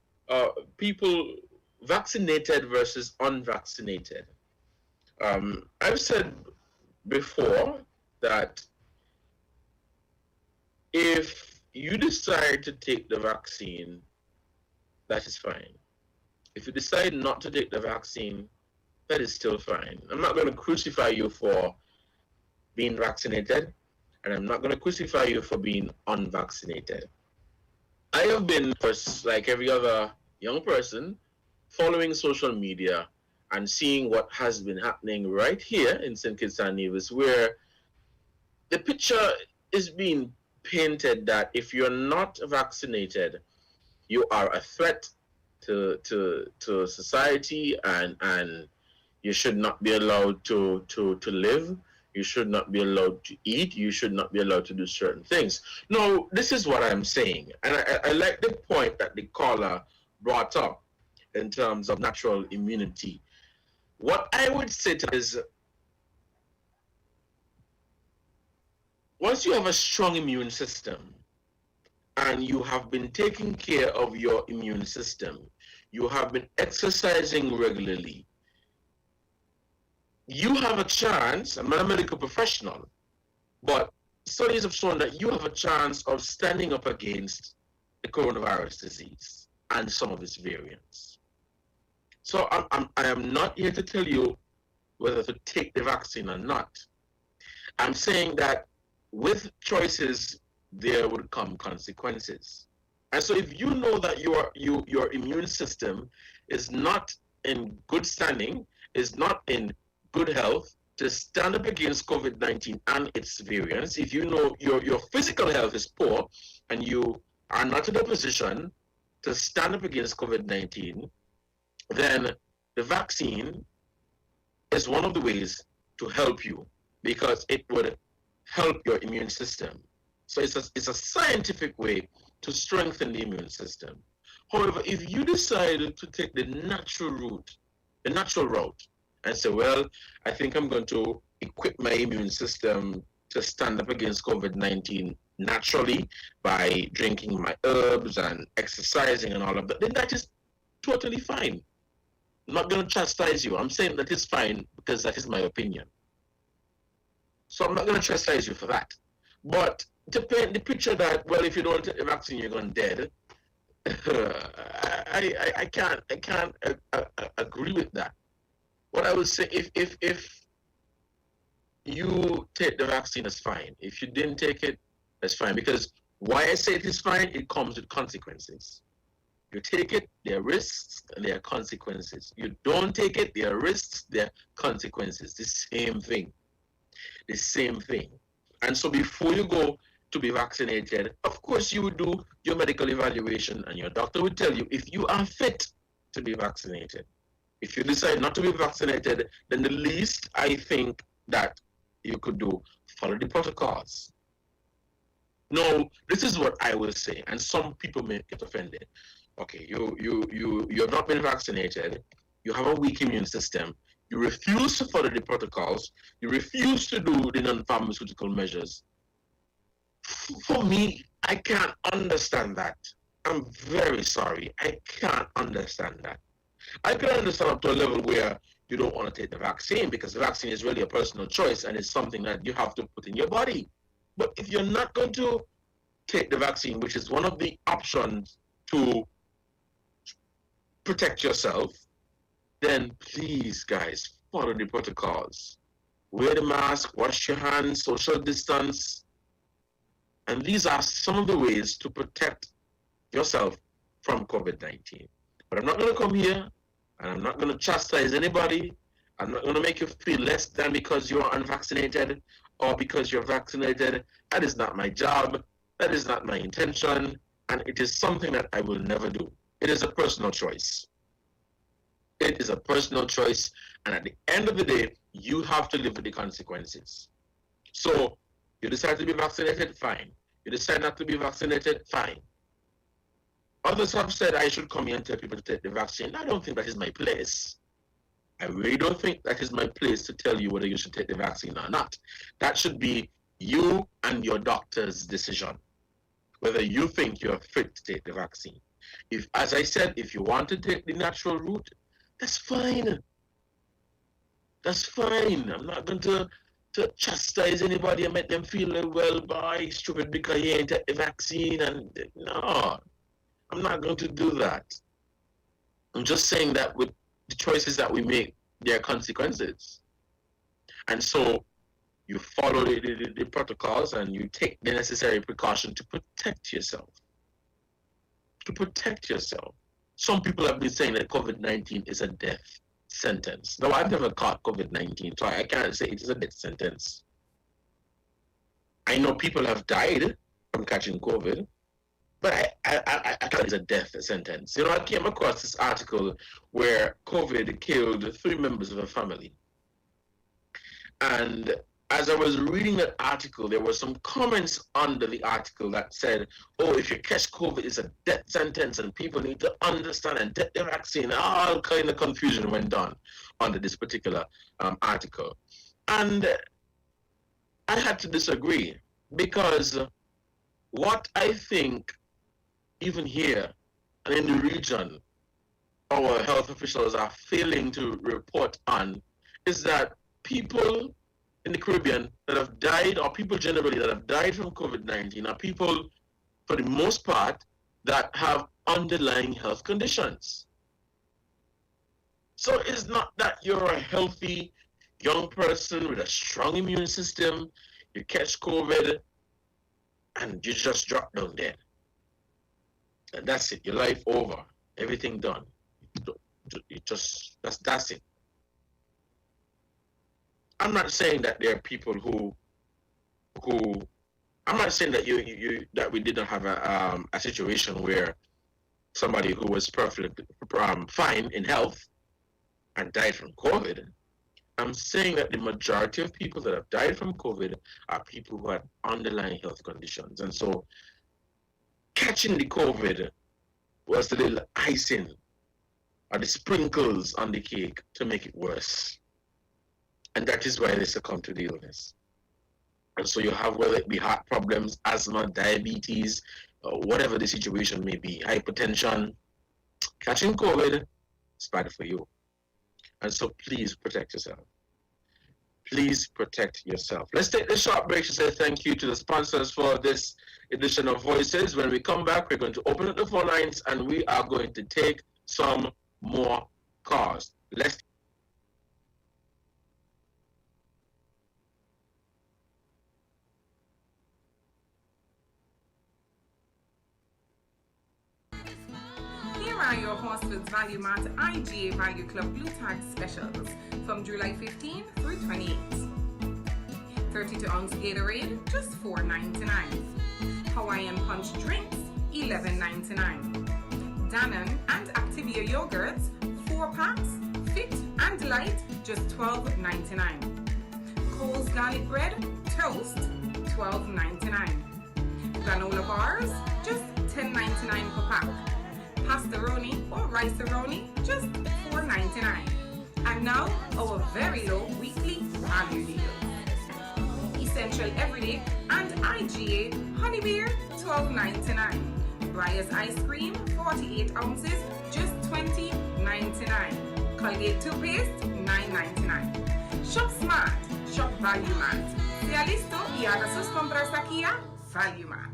people vaccinated versus unvaccinated. I've said before that if you decide to take the vaccine, that is fine. If you decide not to take the vaccine, that is still fine. I'm not going to crucify you for being vaccinated, and I'm not going to crucify you for being unvaccinated. I have been, like every other young person, following social media and seeing what has been happening right here in St Kitts and Nevis, where the picture is being painted that if you're not vaccinated, you are a threat to society, and you should not be allowed to live. You should not be allowed to eat. You should not be allowed to do certain things. No, this is what I'm saying. And I like the point that the caller brought up in terms of natural immunity. What I would say is, once you have a strong immune system and you have been taking care of your immune system, you have been exercising regularly, you have a chance. I'm not a medical professional, but studies have shown that you have a chance of standing up against the coronavirus disease and some of its variants. So I am not here to tell you whether to take the vaccine or not. I'm saying that with choices, there would come consequences. And so if you know that your immune system is not in good standing, is not in good health to stand up against COVID-19 and its variants, if you know your physical health is poor and you are not in a position to stand up against COVID-19, then the vaccine is one of the ways to help you, because it would help your immune system. So it's a scientific way to strengthen the immune system. However, if you decide to take the natural route, and say, well, I think I'm going to equip my immune system to stand up against COVID-19 naturally by drinking my herbs and exercising and all of that, then that is totally fine. I'm not going to chastise you. I'm saying that it's fine because that is my opinion. So I'm not going to chastise you for that. But to paint the picture that, well, if you don't take the vaccine, you're going dead, I can't agree with that. What I would say, if you take the vaccine, that's fine. If you didn't take it, that's fine. Because why I say it is fine, it comes with consequences. You take it, there are risks and there are consequences. You don't take it, there are risks, there are consequences. The same thing. The same thing. And so before you go to be vaccinated, of course you would do your medical evaluation, and your doctor would tell you if you are fit to be vaccinated. If you decide not to be vaccinated, then the least I think that you could do, follow the protocols. No, this is what I will say, and some people may get offended. Okay, you have not been vaccinated, you have a weak immune system, you refuse to follow the protocols, you refuse to do the non-pharmaceutical measures. For me, I can't understand that. I'm very sorry, I can't understand that. I can understand up to a level where you don't want to take the vaccine, because the vaccine is really a personal choice and it's something that you have to put in your body. But if you're not going to take the vaccine, which is one of the options to protect yourself, then please, guys, follow the protocols. Wear the mask, wash your hands, social distance. And these are some of the ways to protect yourself from COVID-19. But I'm not going to come here and I'm not going to chastise anybody. I'm not going to make you feel less than because you're unvaccinated or because you're vaccinated. That is not my job. That is not my intention. And it is something that I will never do. It is a personal choice. It is a personal choice. And at the end of the day, you have to live with the consequences. So you decide to be vaccinated, fine. You decide not to be vaccinated, fine. Others have said I should come here and tell people to take the vaccine. I don't think that is my place. I really don't think that is my place to tell you whether you should take the vaccine or not. That should be you and your doctor's decision, whether you think you're fit to take the vaccine. If, as I said, if you want to take the natural route, that's fine. That's fine. I'm not going to chastise anybody and make them feel, well, boy, stupid because he ain't take the vaccine. And no, I'm not going to do that. I'm just saying that with the choices that we make there are consequences. And so you follow the protocols and you take the necessary precaution to protect yourself. To protect yourself. Some people have been saying that COVID-19 is a death sentence. Now, I've never caught COVID-19, so I can't say it is a death sentence. I know people have died from catching COVID, but I thought it's a death sentence. You know, I came across this article where COVID killed 3 members of a family. And as I was reading that article, there were some comments under the article that said, oh, if you catch COVID, it's a death sentence and people need to understand and take the vaccine. All kind of confusion went on under this particular article. And I had to disagree because what I think, even here and in the region, our health officials are failing to report on is that people in the Caribbean that have died, or people generally that have died from COVID-19, are people, for the most part, that have underlying health conditions. So it's not that you're a healthy young person with a strong immune system, you catch COVID, and you just drop down dead. And that's it, your life over, everything done. That's it. I'm not saying that there are people who I'm not saying that that we didn't have a situation where somebody who was perfectly fine in health and died from COVID. I'm saying that the majority of people that have died from COVID are people who had underlying health conditions. And so catching the COVID was the little icing or the sprinkles on the cake to make it worse. And that is why they succumb to the illness. And so you have, whether it be heart problems, asthma, diabetes, whatever the situation may be, hypertension, catching COVID is bad for you. And so please protect yourself. Please protect yourself. Let's take a short break to say thank you to the sponsors for this edition of Voices. When we come back, we're going to open up the phone lines and we are going to take some more calls. Let's are your Horsfield's Value Mart IGA Value Club Blue Tag specials from July 15 through 28. 32-ounce Gatorade, just $4.99. Hawaiian Punch drinks, $11.99. Dannon and Activia yogurts, 4 packs, fit and light, just $12.99. Cole's garlic bread, toast, $12.99. Granola bars, just $10.99 per pack. Pastaroni or rice-a-roni, just $4.99. And now, our very low weekly value deal. Essential Everyday and IGA Honey Beer, $12.99. Breyers Ice Cream, 48 ounces, just $20.99. Colgate Toothpaste, $9.99. Shop Smart, Shop Value Mart. Sea listo y haga sus compras aquí a Value Mart.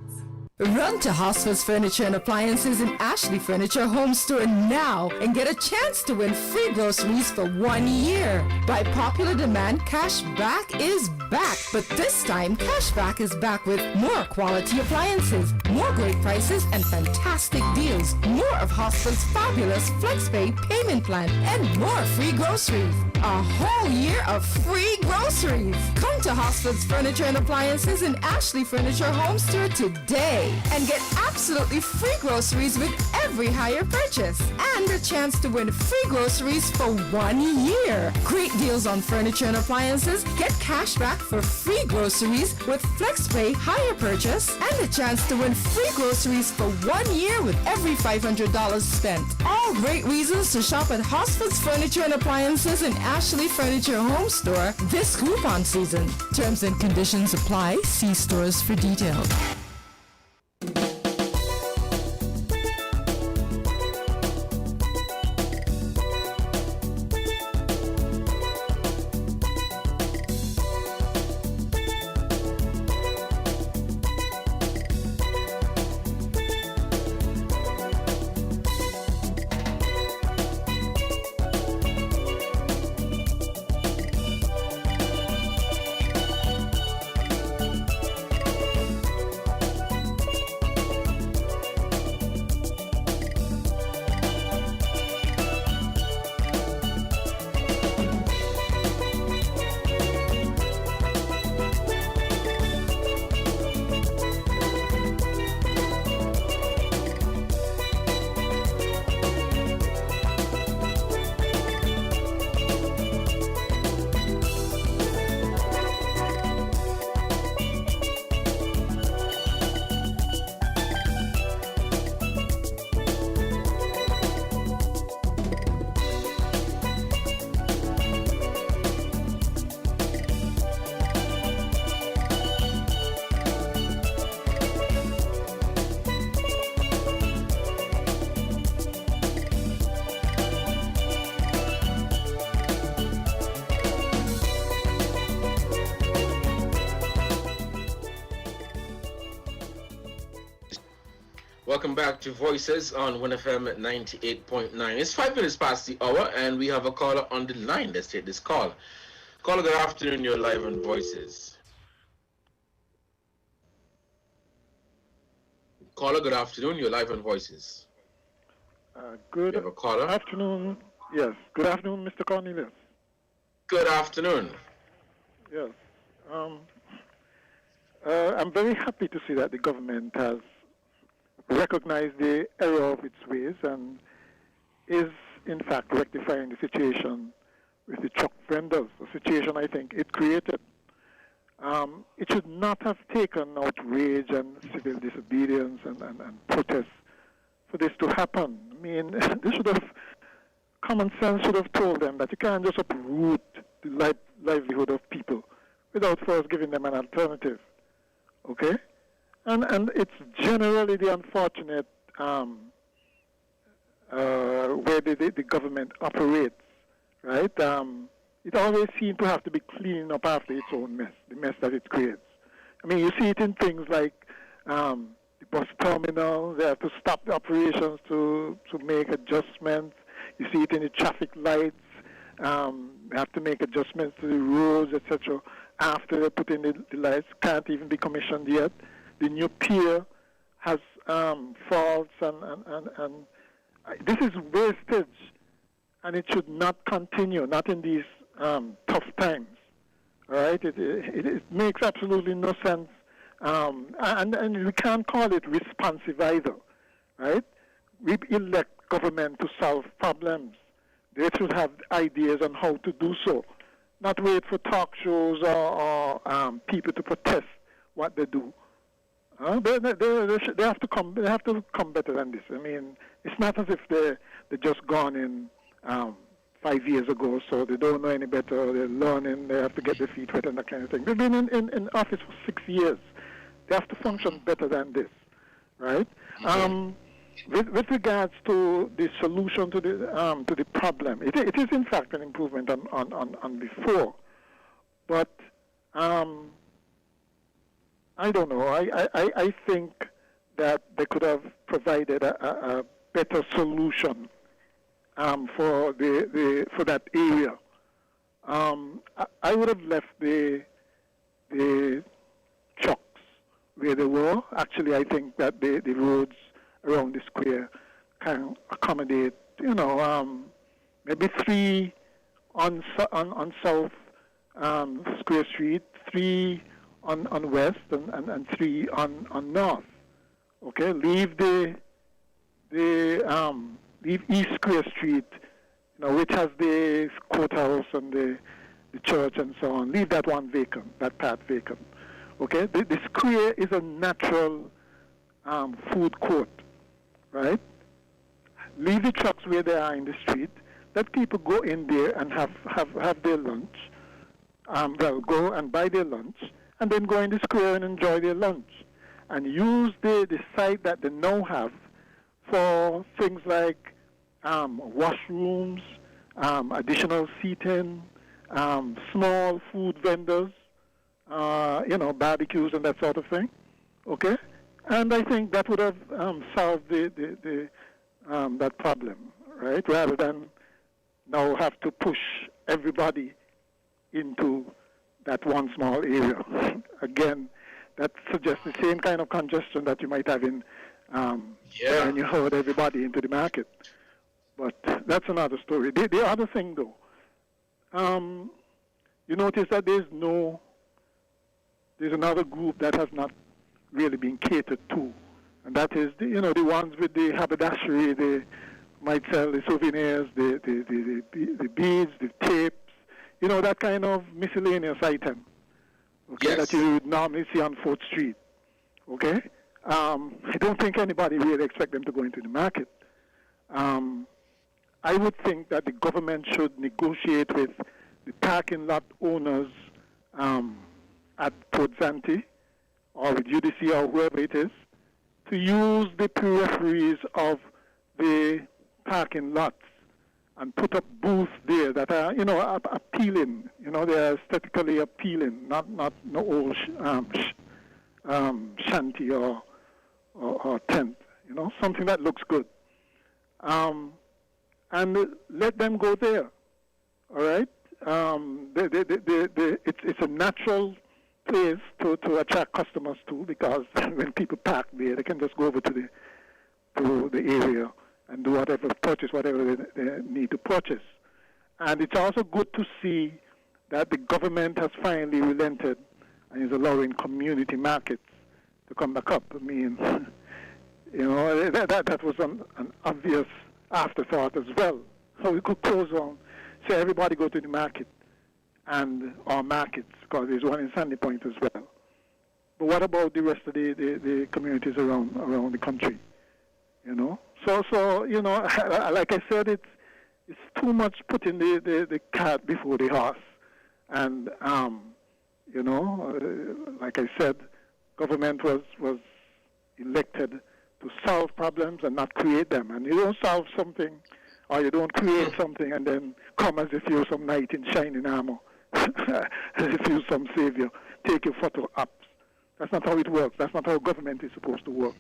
Run to Hospice Furniture and Appliances in Ashley Furniture Home Store now and get a chance to win free groceries for 1 year. By popular demand, Cashback is back, but this time Cashback is back with more quality appliances, more great prices and fantastic deals, more of Hospice's fabulous FlexPay payment plan, and more free groceries. A whole year of free groceries. Come to Hospice Furniture and Appliances in Ashley Furniture Home Store today and get absolutely free groceries with every higher purchase and a chance to win free groceries for 1 year. Great deals on furniture and appliances. Get cash back for free groceries with FlexPay higher purchase and a chance to win free groceries for 1 year with every $500 spent. All great reasons to shop at Hospice Furniture and Appliances in Ashley Furniture Home Store this coupon season. Terms and conditions apply. See stores for details. Welcome back to Voices on WINN FM at 98.9. It's 5 minutes past the hour, and we have a caller on the line. Let's take this call. Caller, good afternoon. You're live on Voices. Caller, good afternoon. You're live on Voices. Good you have a caller? afternoon. Yes. Good afternoon, Mr. Cornelius. Good afternoon. Yes. I'm very happy to see that the government has recognized the error of its ways and is, in fact, rectifying the situation with the truck vendors, a situation I think it created. It should not have taken outrage and civil disobedience and protests for this to happen. I mean, this should have, common sense should have told them that you can't just uproot the livelihood of people without first giving them an alternative. Okay? And it's generally the unfortunate way the government operates, right? It always seems to have to be cleaning up after its own mess, the mess that it creates. I mean, you see it in things like the bus terminal. They have to stop the operations to make adjustments. You see it in the traffic lights. They have to make adjustments to the roads, etc. After they put in the lights, can't even be commissioned yet. The new pier has faults, and this is wastage, and it should not continue, not in these tough times. All right, it makes absolutely no sense, and we can't call it responsive either. Right? We elect government to solve problems. They should have ideas on how to do so, not wait for talk shows or people to protest what they do. They have to come. They have to come better than this. I mean, it's not as if they're just gone in 5 years ago, so they don't know any better. They're learning. They have to get their feet wet and that kind of thing. They've been in office for 6 years. They have to function better than this, right? With regards to the solution to the problem, it is in fact an improvement on before, but I don't know. I think that they could have provided a better solution for that area. I would have left the trucks where they were. Actually, I think that the roads around the square can accommodate, maybe 3 on South Square Street, 3 on West, and 3 on North. Okay, leave leave East Square Street, which has the courthouse and the church and so on. Leave that one vacant, that part vacant. Okay, the square is a natural food court, right? Leave the trucks where they are in the street. Let people go in there and have their lunch. Go and buy their lunch, and then go in the square and enjoy their lunch. And use the site that they now have for things like washrooms, additional seating, small food vendors, barbecues and that sort of thing. Okay? And I think that would have solved that problem, right? Rather than now have to push everybody into that one small area. Again, that suggests the same kind of congestion that you might have in when you herd everybody into the market. But that's another story. The other thing, though, you notice that there's another group that has not really been catered to, and that is the ones with the haberdashery. They might sell the souvenirs, the beads, the tapes, that kind of miscellaneous item. Okay, that you would normally see on 4th Street. Okay, I don't think anybody really expect them to go into the market. I would think that the government should negotiate with the parking lot owners at Port Zante or with UDC or whoever it is to use the peripheries of the parking lots and put up booths there that are, appealing. They're aesthetically appealing, not no old shanty or tent. you know, something that looks good. And let them go there, all right? It's a natural place to attract customers to, because when people park there, they can just go over to the area and do whatever they need to purchase. And it's also good to see that the government has finally relented and is allowing community markets to come back up. I mean, you know, that was an obvious afterthought as well. So we could close on, say everybody go to the market and our markets, because there's one in Sandy Point as well. But what about the rest of the communities around the country? You know, so you know, like I said, it's too much putting the cart before the horse, and you know, like I said, government was elected to solve problems and not create them. And you don't solve something, or you don't create something and then come as if you're some knight in shining armor, as if you're some savior, take your photo up. That's not how it works. That's not how government is supposed to work.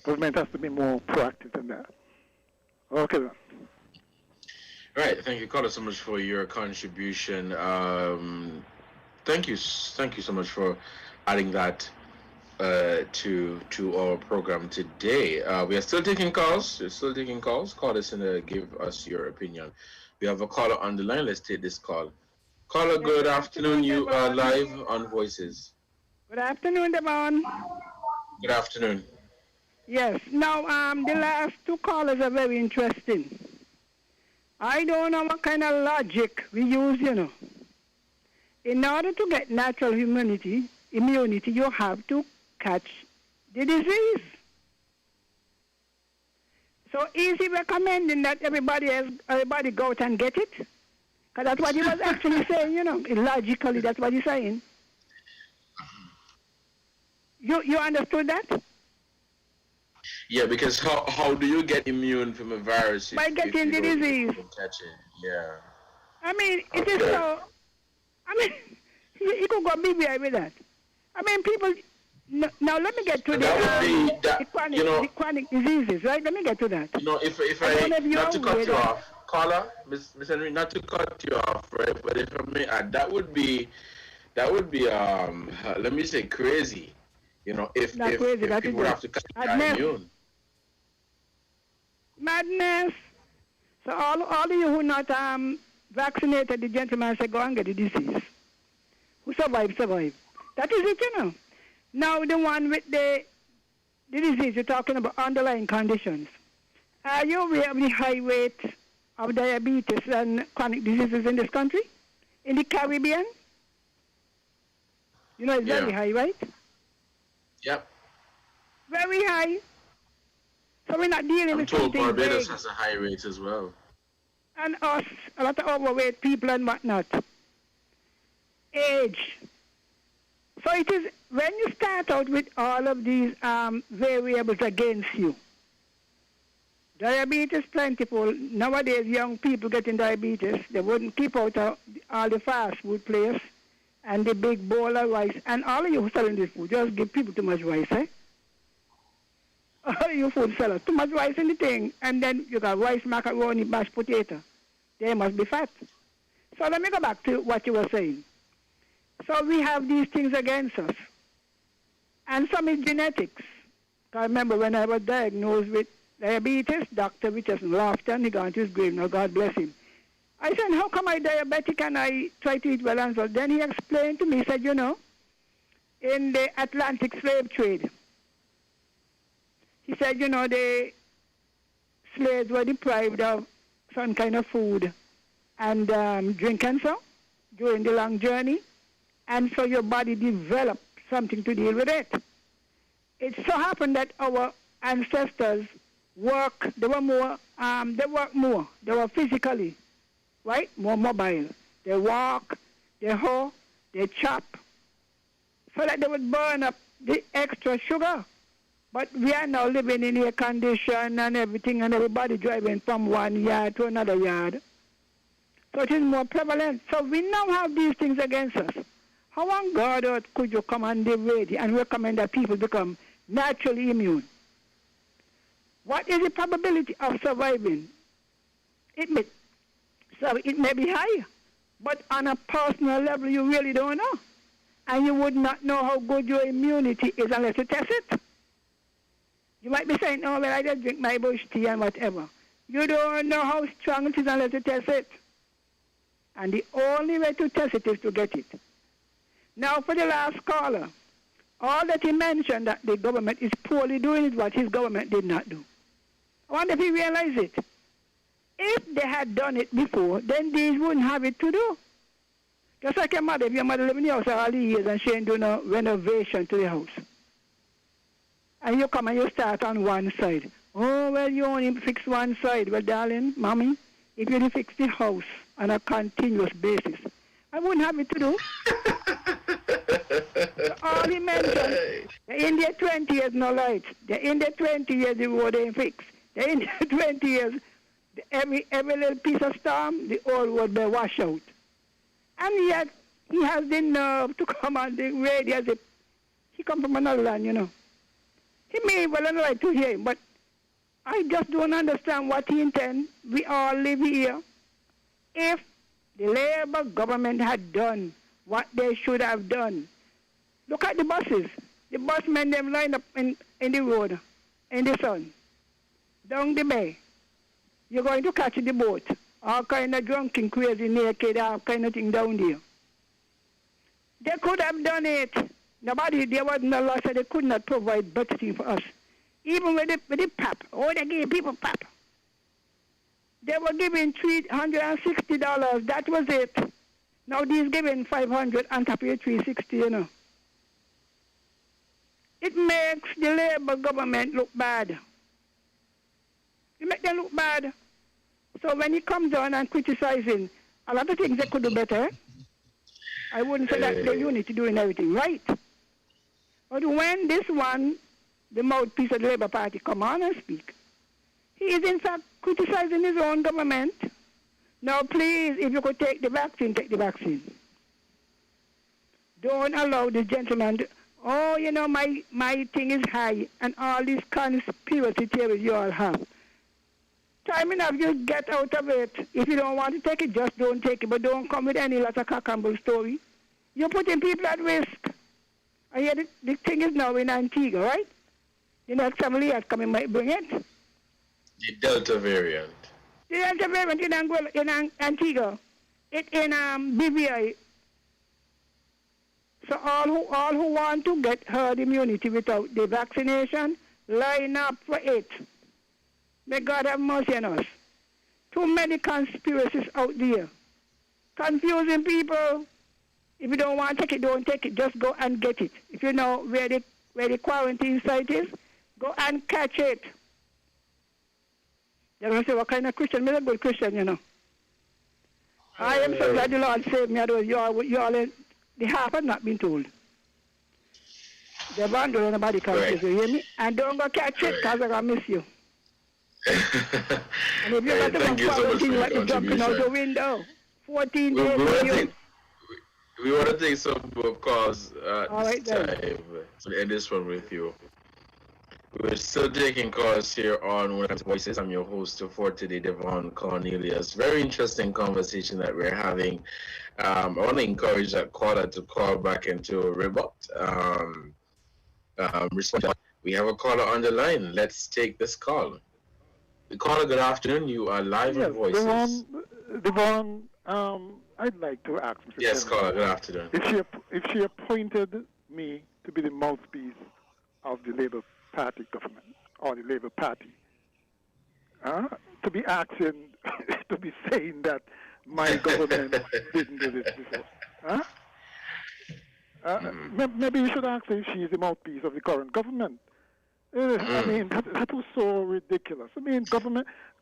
Government has to be more proactive than that. Okay, then. All right. Thank you, Carter, so much for your contribution. Thank you so much for adding that to our program today. We are still taking calls. Call us and give us your opinion. We have a caller on the line. Let's take this call. Caller, good afternoon. You are live on Voices. Good afternoon, Devon. Good afternoon. Yes. Now, the last two callers are very interesting. I don't know what kind of logic we use, you know. In order to get natural immunity, you have to catch the disease. So is he recommending that everybody go out and get it? Because that's what he was actually saying, you know. Logically, that's what he's saying. You understood that? Yeah, because how do you get immune from a virus? By getting the disease. Catch it. Yeah. I mean, it is so. I mean, you could go BBI with that. I mean, people. Now let me get to the chronic diseases, right? Let me get to that. You know, if I not to cut you off, caller, Miss Henry, not to cut you off, right? But if I may add, that would be let me say crazy. You know, if people have to cut their immune. Madness. So all of you who not vaccinated, the gentleman said, go and get the disease. Who survive. That is it, you know. Now the one with the disease, you're talking about underlying conditions. Are you aware of the high rate of diabetes and chronic diseases in this country? In the Caribbean? You know, it's very high, right? Yep. Very high. So we're not dealing with something Barbados big. has a high rate as well. And us, a lot of overweight people and whatnot. Age. So it is, when you start out with all of these variables against you, diabetes plentiful. Nowadays, young people getting diabetes, they wouldn't keep out all the fast food place and the big bowl of rice. And all of you who selling this food, just give people too much rice, eh? All you food sellers, too much rice in the thing. And then you got rice, macaroni, mashed potato. They must be fat. So let me go back to what you were saying. So we have these things against us. And some is genetics. I remember when I was diagnosed with diabetes, Dr. Richardson laughed and he gone to his grave. Now, God bless him. I said, how come I'm diabetic and I try to eat well and so? Then he explained to me, he said, you know, in the Atlantic slave trade, he said, you know, the slaves were deprived of some kind of food and drink and so during the long journey. And so your body developed something to deal with it. It so happened that our ancestors worked more, they were physically, right, more mobile. They walk, they hoe, they chop, so that they would burn up the extra sugar. But we are now living in air condition and everything, and everybody driving from one yard to another yard. So it is more prevalent. So we now have these things against us. How on God earth could you come on the radio and recommend that people become naturally immune? What is the probability of surviving? It may be high, but on a personal level, you really don't know. And you would not know how good your immunity is unless you test it. You might be saying, oh, well, I just drink my bush tea and whatever. You don't know how strong it is unless you test it. And the only way to test it is to get it. Now, for the last caller, all that he mentioned that the government is poorly doing is what his government did not do. I wonder if he realized it. If they had done it before, then these wouldn't have it to do. Just like your mother, if your mother lives in the house all these years and she ain't doing a renovation to the house. And you come and you start on one side. Oh, well, you only fix one side. Well, darling, mommy, if you fix the house on a continuous basis, I wouldn't have it to do. So all he mentioned, they're in there 20 years, no lights. They're in there 20 years, the road ain't fixed. They're in there 20 years, every little piece of storm, the old road be washed out. And yet, he has the nerve to come on the radio as if he come from another land, you know. He may well not like to hear him, but I just don't understand what he intends. We all live here. If the Labour government had done what they should have done, look at the buses. The busmen, them line up in the road, in the sun, down the bay. You're going to catch the boat. All kind of drunken, crazy, naked, all kind of thing down there. They could have done it. Nobody, there wasn't a law, so they could not provide better thing for us. Even with the PAP. Oh, they gave people PAP. They were giving $360. That was it. Now these giving $500 on top of your $360, you know. It makes the Labour government look bad. It makes them look bad. So when he comes on and criticizing a lot of things they could do better, I wouldn't say that the unity doing everything right. But when this one, the mouthpiece of the Labour Party, come on and speak, he is in fact criticizing his own government. Now please, if you could take the vaccine, take the vaccine. Don't allow this gentleman to, oh, you know, my thing is high, and all these conspiracy theories you all have. Time enough, you get out of it. If you don't want to take it, just don't take it. But don't come with any lot of cock and bull story. You're putting people at risk. I hear the thing is now in Antigua, right? The next family has coming might bring it. The Delta variant. The Delta variant in Antigua. It in BVI. So all who want to get herd immunity without the vaccination, line up for it. May God have mercy on us. Too many conspiracies out there. Confusing people. If you don't want to take it, don't take it. Just go and get it. If you know where the quarantine site is, go and catch it. You're going to say, what kind of Christian? I'm a good Christian, you know. I am so glad the Lord saved me. You all, the half have not been told. They're bound to anybody can you hear me? And don't go catch it because I'm going to miss you. And if you got to quarantine, you have to jump out the window. 14 days. We want to take some more calls this time. So end this one with you. We're still taking calls here on WINN Voices. I'm your host for today, Devon Cornelius. Very interesting conversation that we're having. I want to encourage that caller to call back into rebut. Respond. We have a caller on the line. Let's take this call. The caller, good afternoon. You are live on Voices. Devon, I'd like to ask Mr. Yes, caller, good afternoon. If she appointed me to be the mouthpiece of the Labour Party government, or the Labour Party, to be asking, to be saying that my government didn't do this before. Maybe you should ask her if she is the mouthpiece of the current government. I mean, that was so ridiculous. I mean,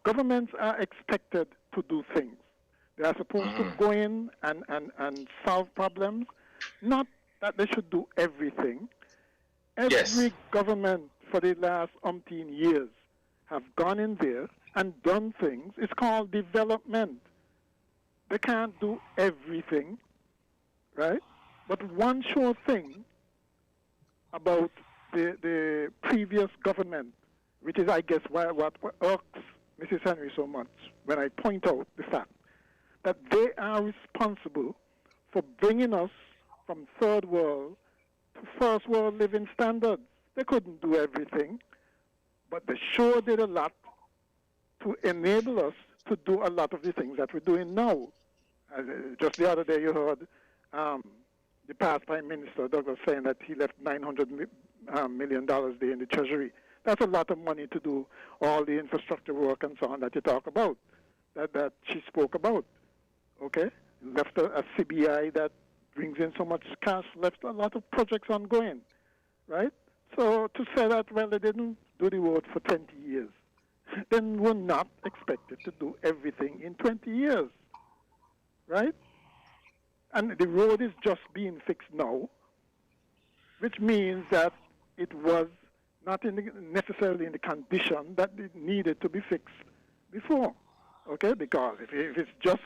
governments are expected to do things. They are supposed to go in and solve problems, not that they should do everything. Every government for the last umpteen years have gone in there and done things. It's called development. They can't do everything, right? But one sure thing about the previous government which is, I guess, what irks Mrs. Henry so much when I point out the fact that they are responsible for bringing us from third world to first world living standards. They couldn't do everything, but they sure did a lot to enable us to do a lot of the things that we're doing now. Just the other day you heard the past Prime Minister, Douglas, saying that he left $900 million there in the Treasury. That's a lot of money to do all the infrastructure work and so on that you talk about, that she spoke about. Okay? Left a CBI that brings in so much cash, left a lot of projects ongoing, right? So to say that, well, they didn't do the road for 20 years, then we're not expected to do everything in 20 years, right? And the road is just being fixed now, which means that it was not necessarily in the condition that it needed to be fixed before, okay? Because if it's just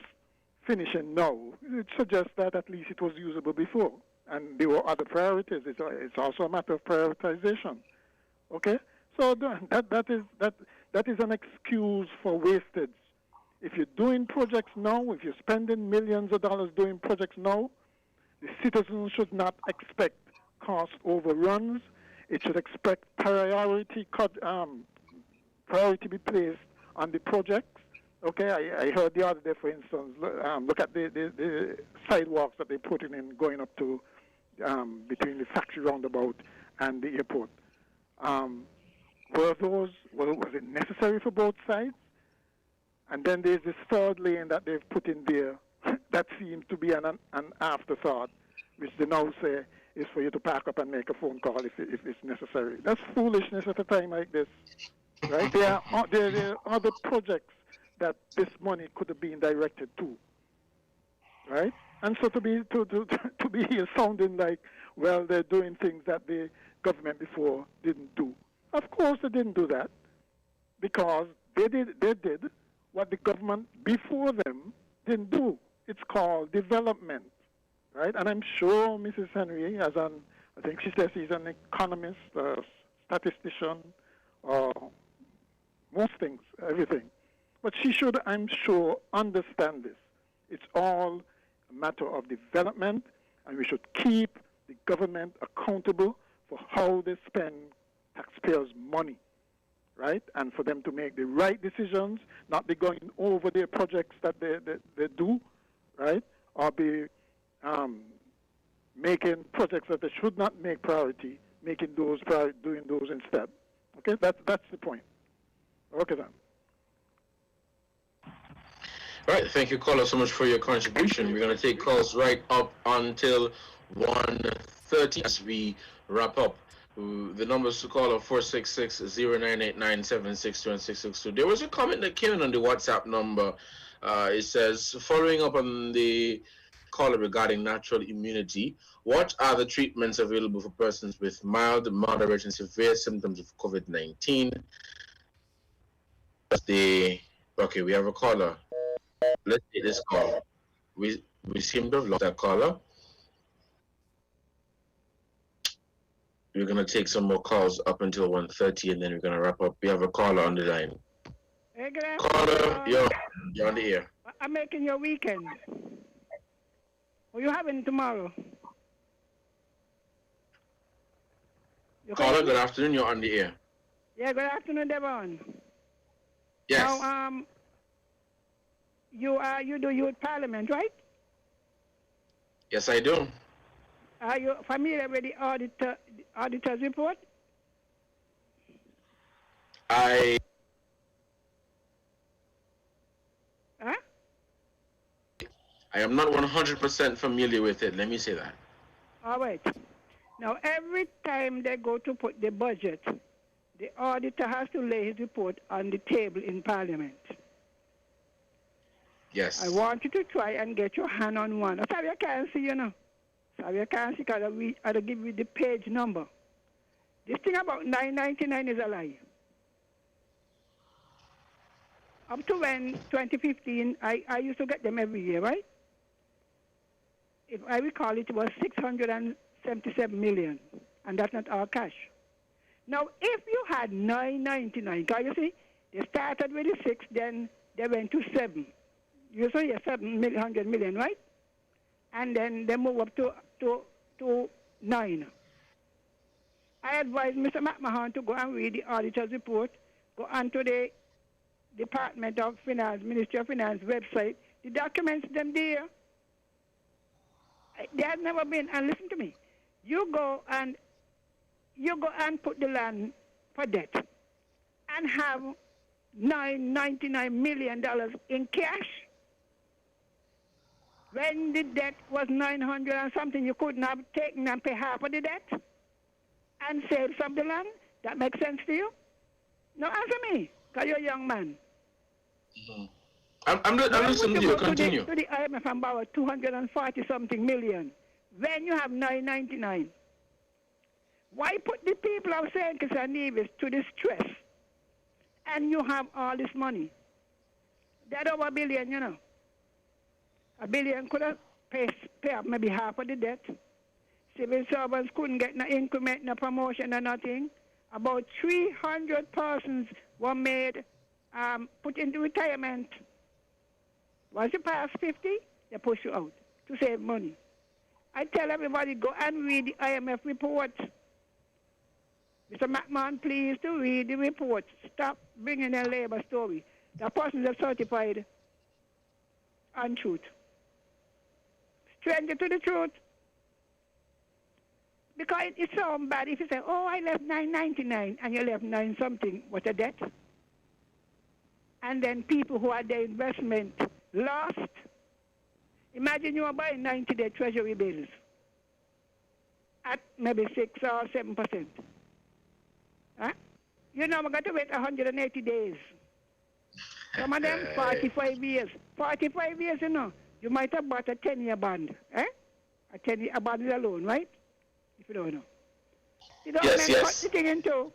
finishing now, it suggests that at least it was usable before. And there were other priorities. It's also a matter of prioritization, okay? So that is an excuse for wastage. If you're doing projects now, if you're spending millions of dollars doing projects now, the citizens should not expect cost overruns. It should expect priority be placed on the projects. Okay, I heard the other day, for instance, look at the sidewalks that they're putting in going up to between the factory roundabout and the airport. Was it necessary for both sides? And then there's this third lane that they've put in there that seems to be an afterthought, which they now say is for you to pack up and make a phone call if it's necessary. That's foolishness at a time like this, right? There are other projects that this money could have been directed to, right? And so to be here sounding like, well, they're doing things that the government before didn't do. Of course they didn't do that, because they did what the government before them didn't do. It's called development, right? And I'm sure Mrs. Henry, I think she says she's an economist, a statistician, or most things, everything. But she should, I'm sure, understand this. It's all a matter of development, and we should keep the government accountable for how they spend taxpayers' money, right? And for them to make the right decisions, not be going over their projects that they do, right? Or be making projects that they should not make priority, doing those instead. Okay, that's the point. Okay then. All right, thank you, caller, so much for your contribution. We're going to take calls right up until 1:30 as we wrap up. The numbers to call are 466-0989-762 and 662. There was a comment that came in on the WhatsApp number. It says, following up on the caller regarding natural immunity, what are the treatments available for persons with mild, moderate, and severe symptoms of COVID-19? Okay, we have a caller. Let's take this call. We seem to have lost that caller. We're going to take some more calls up until 1:30, and then we're going to wrap up. We have a caller on the line. Hey, good afternoon. Caller, you're on the air. I'm making your weekend. What are you having tomorrow? Caller, good afternoon. You're on the air. Yeah, good afternoon, Devon. Yes. Now, you do youth parliament, right? Yes, I do. Are you familiar with the auditor's report? Huh? I am not 100% familiar with it. Let me say that. All right. Now, every time they go to put the budget, the auditor has to lay his report on the table in Parliament. Yes. I want you to try and get your hand on one. I you can't see, you know. You can't see because I'll give you the page number. This thing about 999 is a lie. Up to when 2015, I used to get them every year, right? If I recall, it was 677 million, and that's not our cash. Now, if you had 999, because you see, they started with the 6, then they went to 7. You say yeah, 700 million, right? And then they move up to 9. I advise Mr. McMahon to go and read the auditor's report, go onto the Department of Finance, Ministry of Finance website. The documents them there. They had never been, and listen to me, you go and put the land for debt and have $999 million in cash. When the debt was 900 and something, you couldn't have taken and pay half of the debt and sell some of the land. That makes sense to you? No, answer me, because you're a young man. Mm-hmm. I'm listening to you. Continue. To the IMF and borrow 240 something million when you have 999. Why put the people of St Kitts and Nevis to this stress and you have all this money? That's over $1 billion, you know. $1 billion could have pay up maybe half of the debt. Civil servants couldn't get no increment, no promotion, or nothing. About 300 persons were made, put into retirement. Once you pass 50, they push you out to save money. I tell everybody, go and read the IMF report. Mr. McMahon, please to read the report. Stop bringing a labor story. The person is certified untruth. Stranger to the truth. Because it sounds bad if you say, oh, I left 999 and you left 9 something. What a debt. And then people who had their investment lost. Imagine you are buying 90-day treasury bills at maybe 6 or 7%. Huh? You know, we've got to wait 180 days. Some of them 45 years. 45 years, you know. You might have bought a 10-year bond. Eh? A 10-year bond is a loan, right? If you don't know. The government cut the thing in two.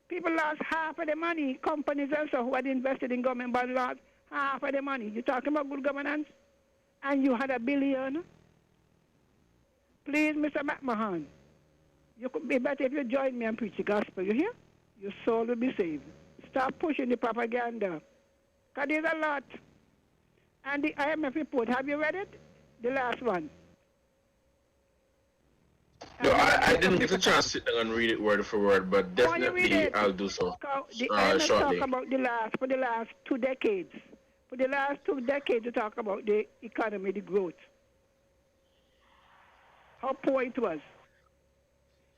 People lost half of the money. Companies also who had invested in government bonds lost half of the money. You're talking about good governance? And you had $1 billion? Please, Mr. McMahon, you could be better if you join me and preach the gospel. You hear? Your soul will be saved. Stop pushing the propaganda. Because there's a lot. And the IMF report, have you read it? The last one. No, I didn't get a chance to sit down and read it word for word, but definitely I'll do so The IMF shortly. talk about for the last 2 decades. For the last 2 decades, to talk about the economy, the growth. How poor it was.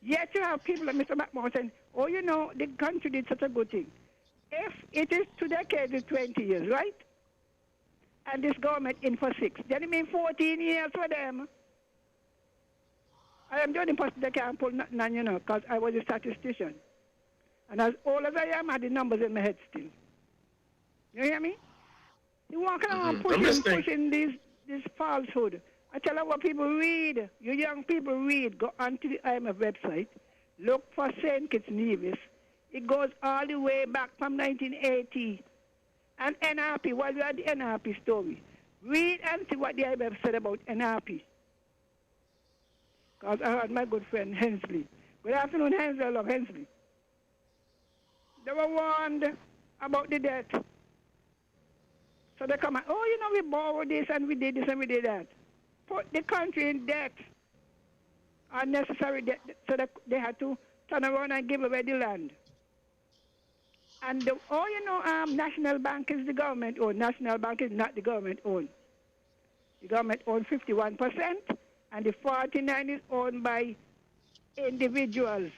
Yet you have people like Mr. McMahon saying, oh, you know, the country did such a good thing. If it is 2 decades, it's 20 years, right? And this government in for 6. Then it means 14 years for them. I am the only person that can't pull nothing on, you know, because I was a statistician. And as old as I am, I had the numbers in my head still. You hear me? You walk around pushing this falsehood. I tell you what people read. You young people read. Go onto the IMF website. Look for St Kitts and Nevis. It goes all the way back from 1980. And NRP, while we had the NRP story, read and see what the IMF said about NRP. Because I heard my good friend Hensley. Good afternoon, Hensley. I love Hensley. They were warned about the debt. So they come and, oh, you know, we borrowed this and we did this and we did that. Put the country in debt, unnecessary debt, so that they had to turn around and give away the land. And, National Bank is the government owned. National Bank is not the government owned. The government owns 51%, and the 49% is owned by individuals.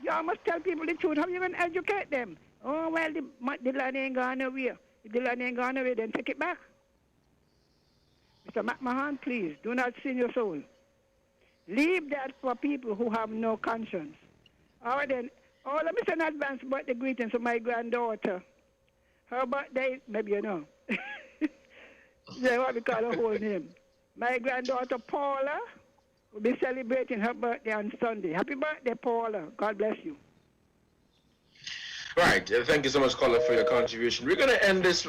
You must tell people the truth. How are you going to educate them? Oh, well, the land ain't gone away. If the land ain't gone away, then take it back. Mr. McMahon, please, do not sin your soul. Leave that for people who have no conscience. All right, then. Oh, let me send advance birthday greetings to my granddaughter. Her birthday, maybe you know. That's what we call her whole name. My granddaughter Paula will be celebrating her birthday on Sunday. Happy birthday, Paula. God bless you. Right. Thank you so much, caller, for your contribution. We're going to end this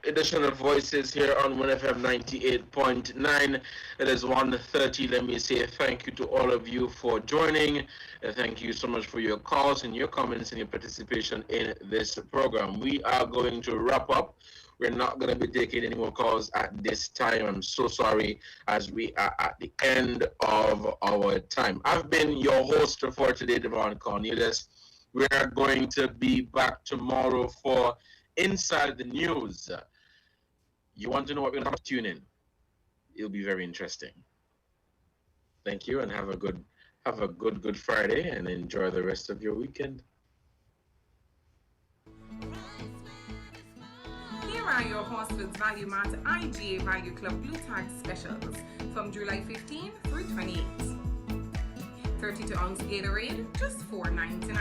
edition of Voices here on WINN FM 98.9. It is 1:30. Let me say thank you to all of you for joining. Thank you so much for your calls and your comments and your participation in this program. We are going to wrap up. We're not going to be taking any more calls at this time. I'm so sorry, as we are at the end of our time. I've been your host for today, Devon Cornelius. We are going to be back tomorrow for Inside the News. You want to know what we're going to tune in? It'll be very interesting. Thank you, and have a good Friday, and enjoy the rest of your weekend. Here are your Horsfield's Value Mart IGA Value Club Blue Tag specials from July 15 through 28. 32-ounce Gatorade, just $4.99.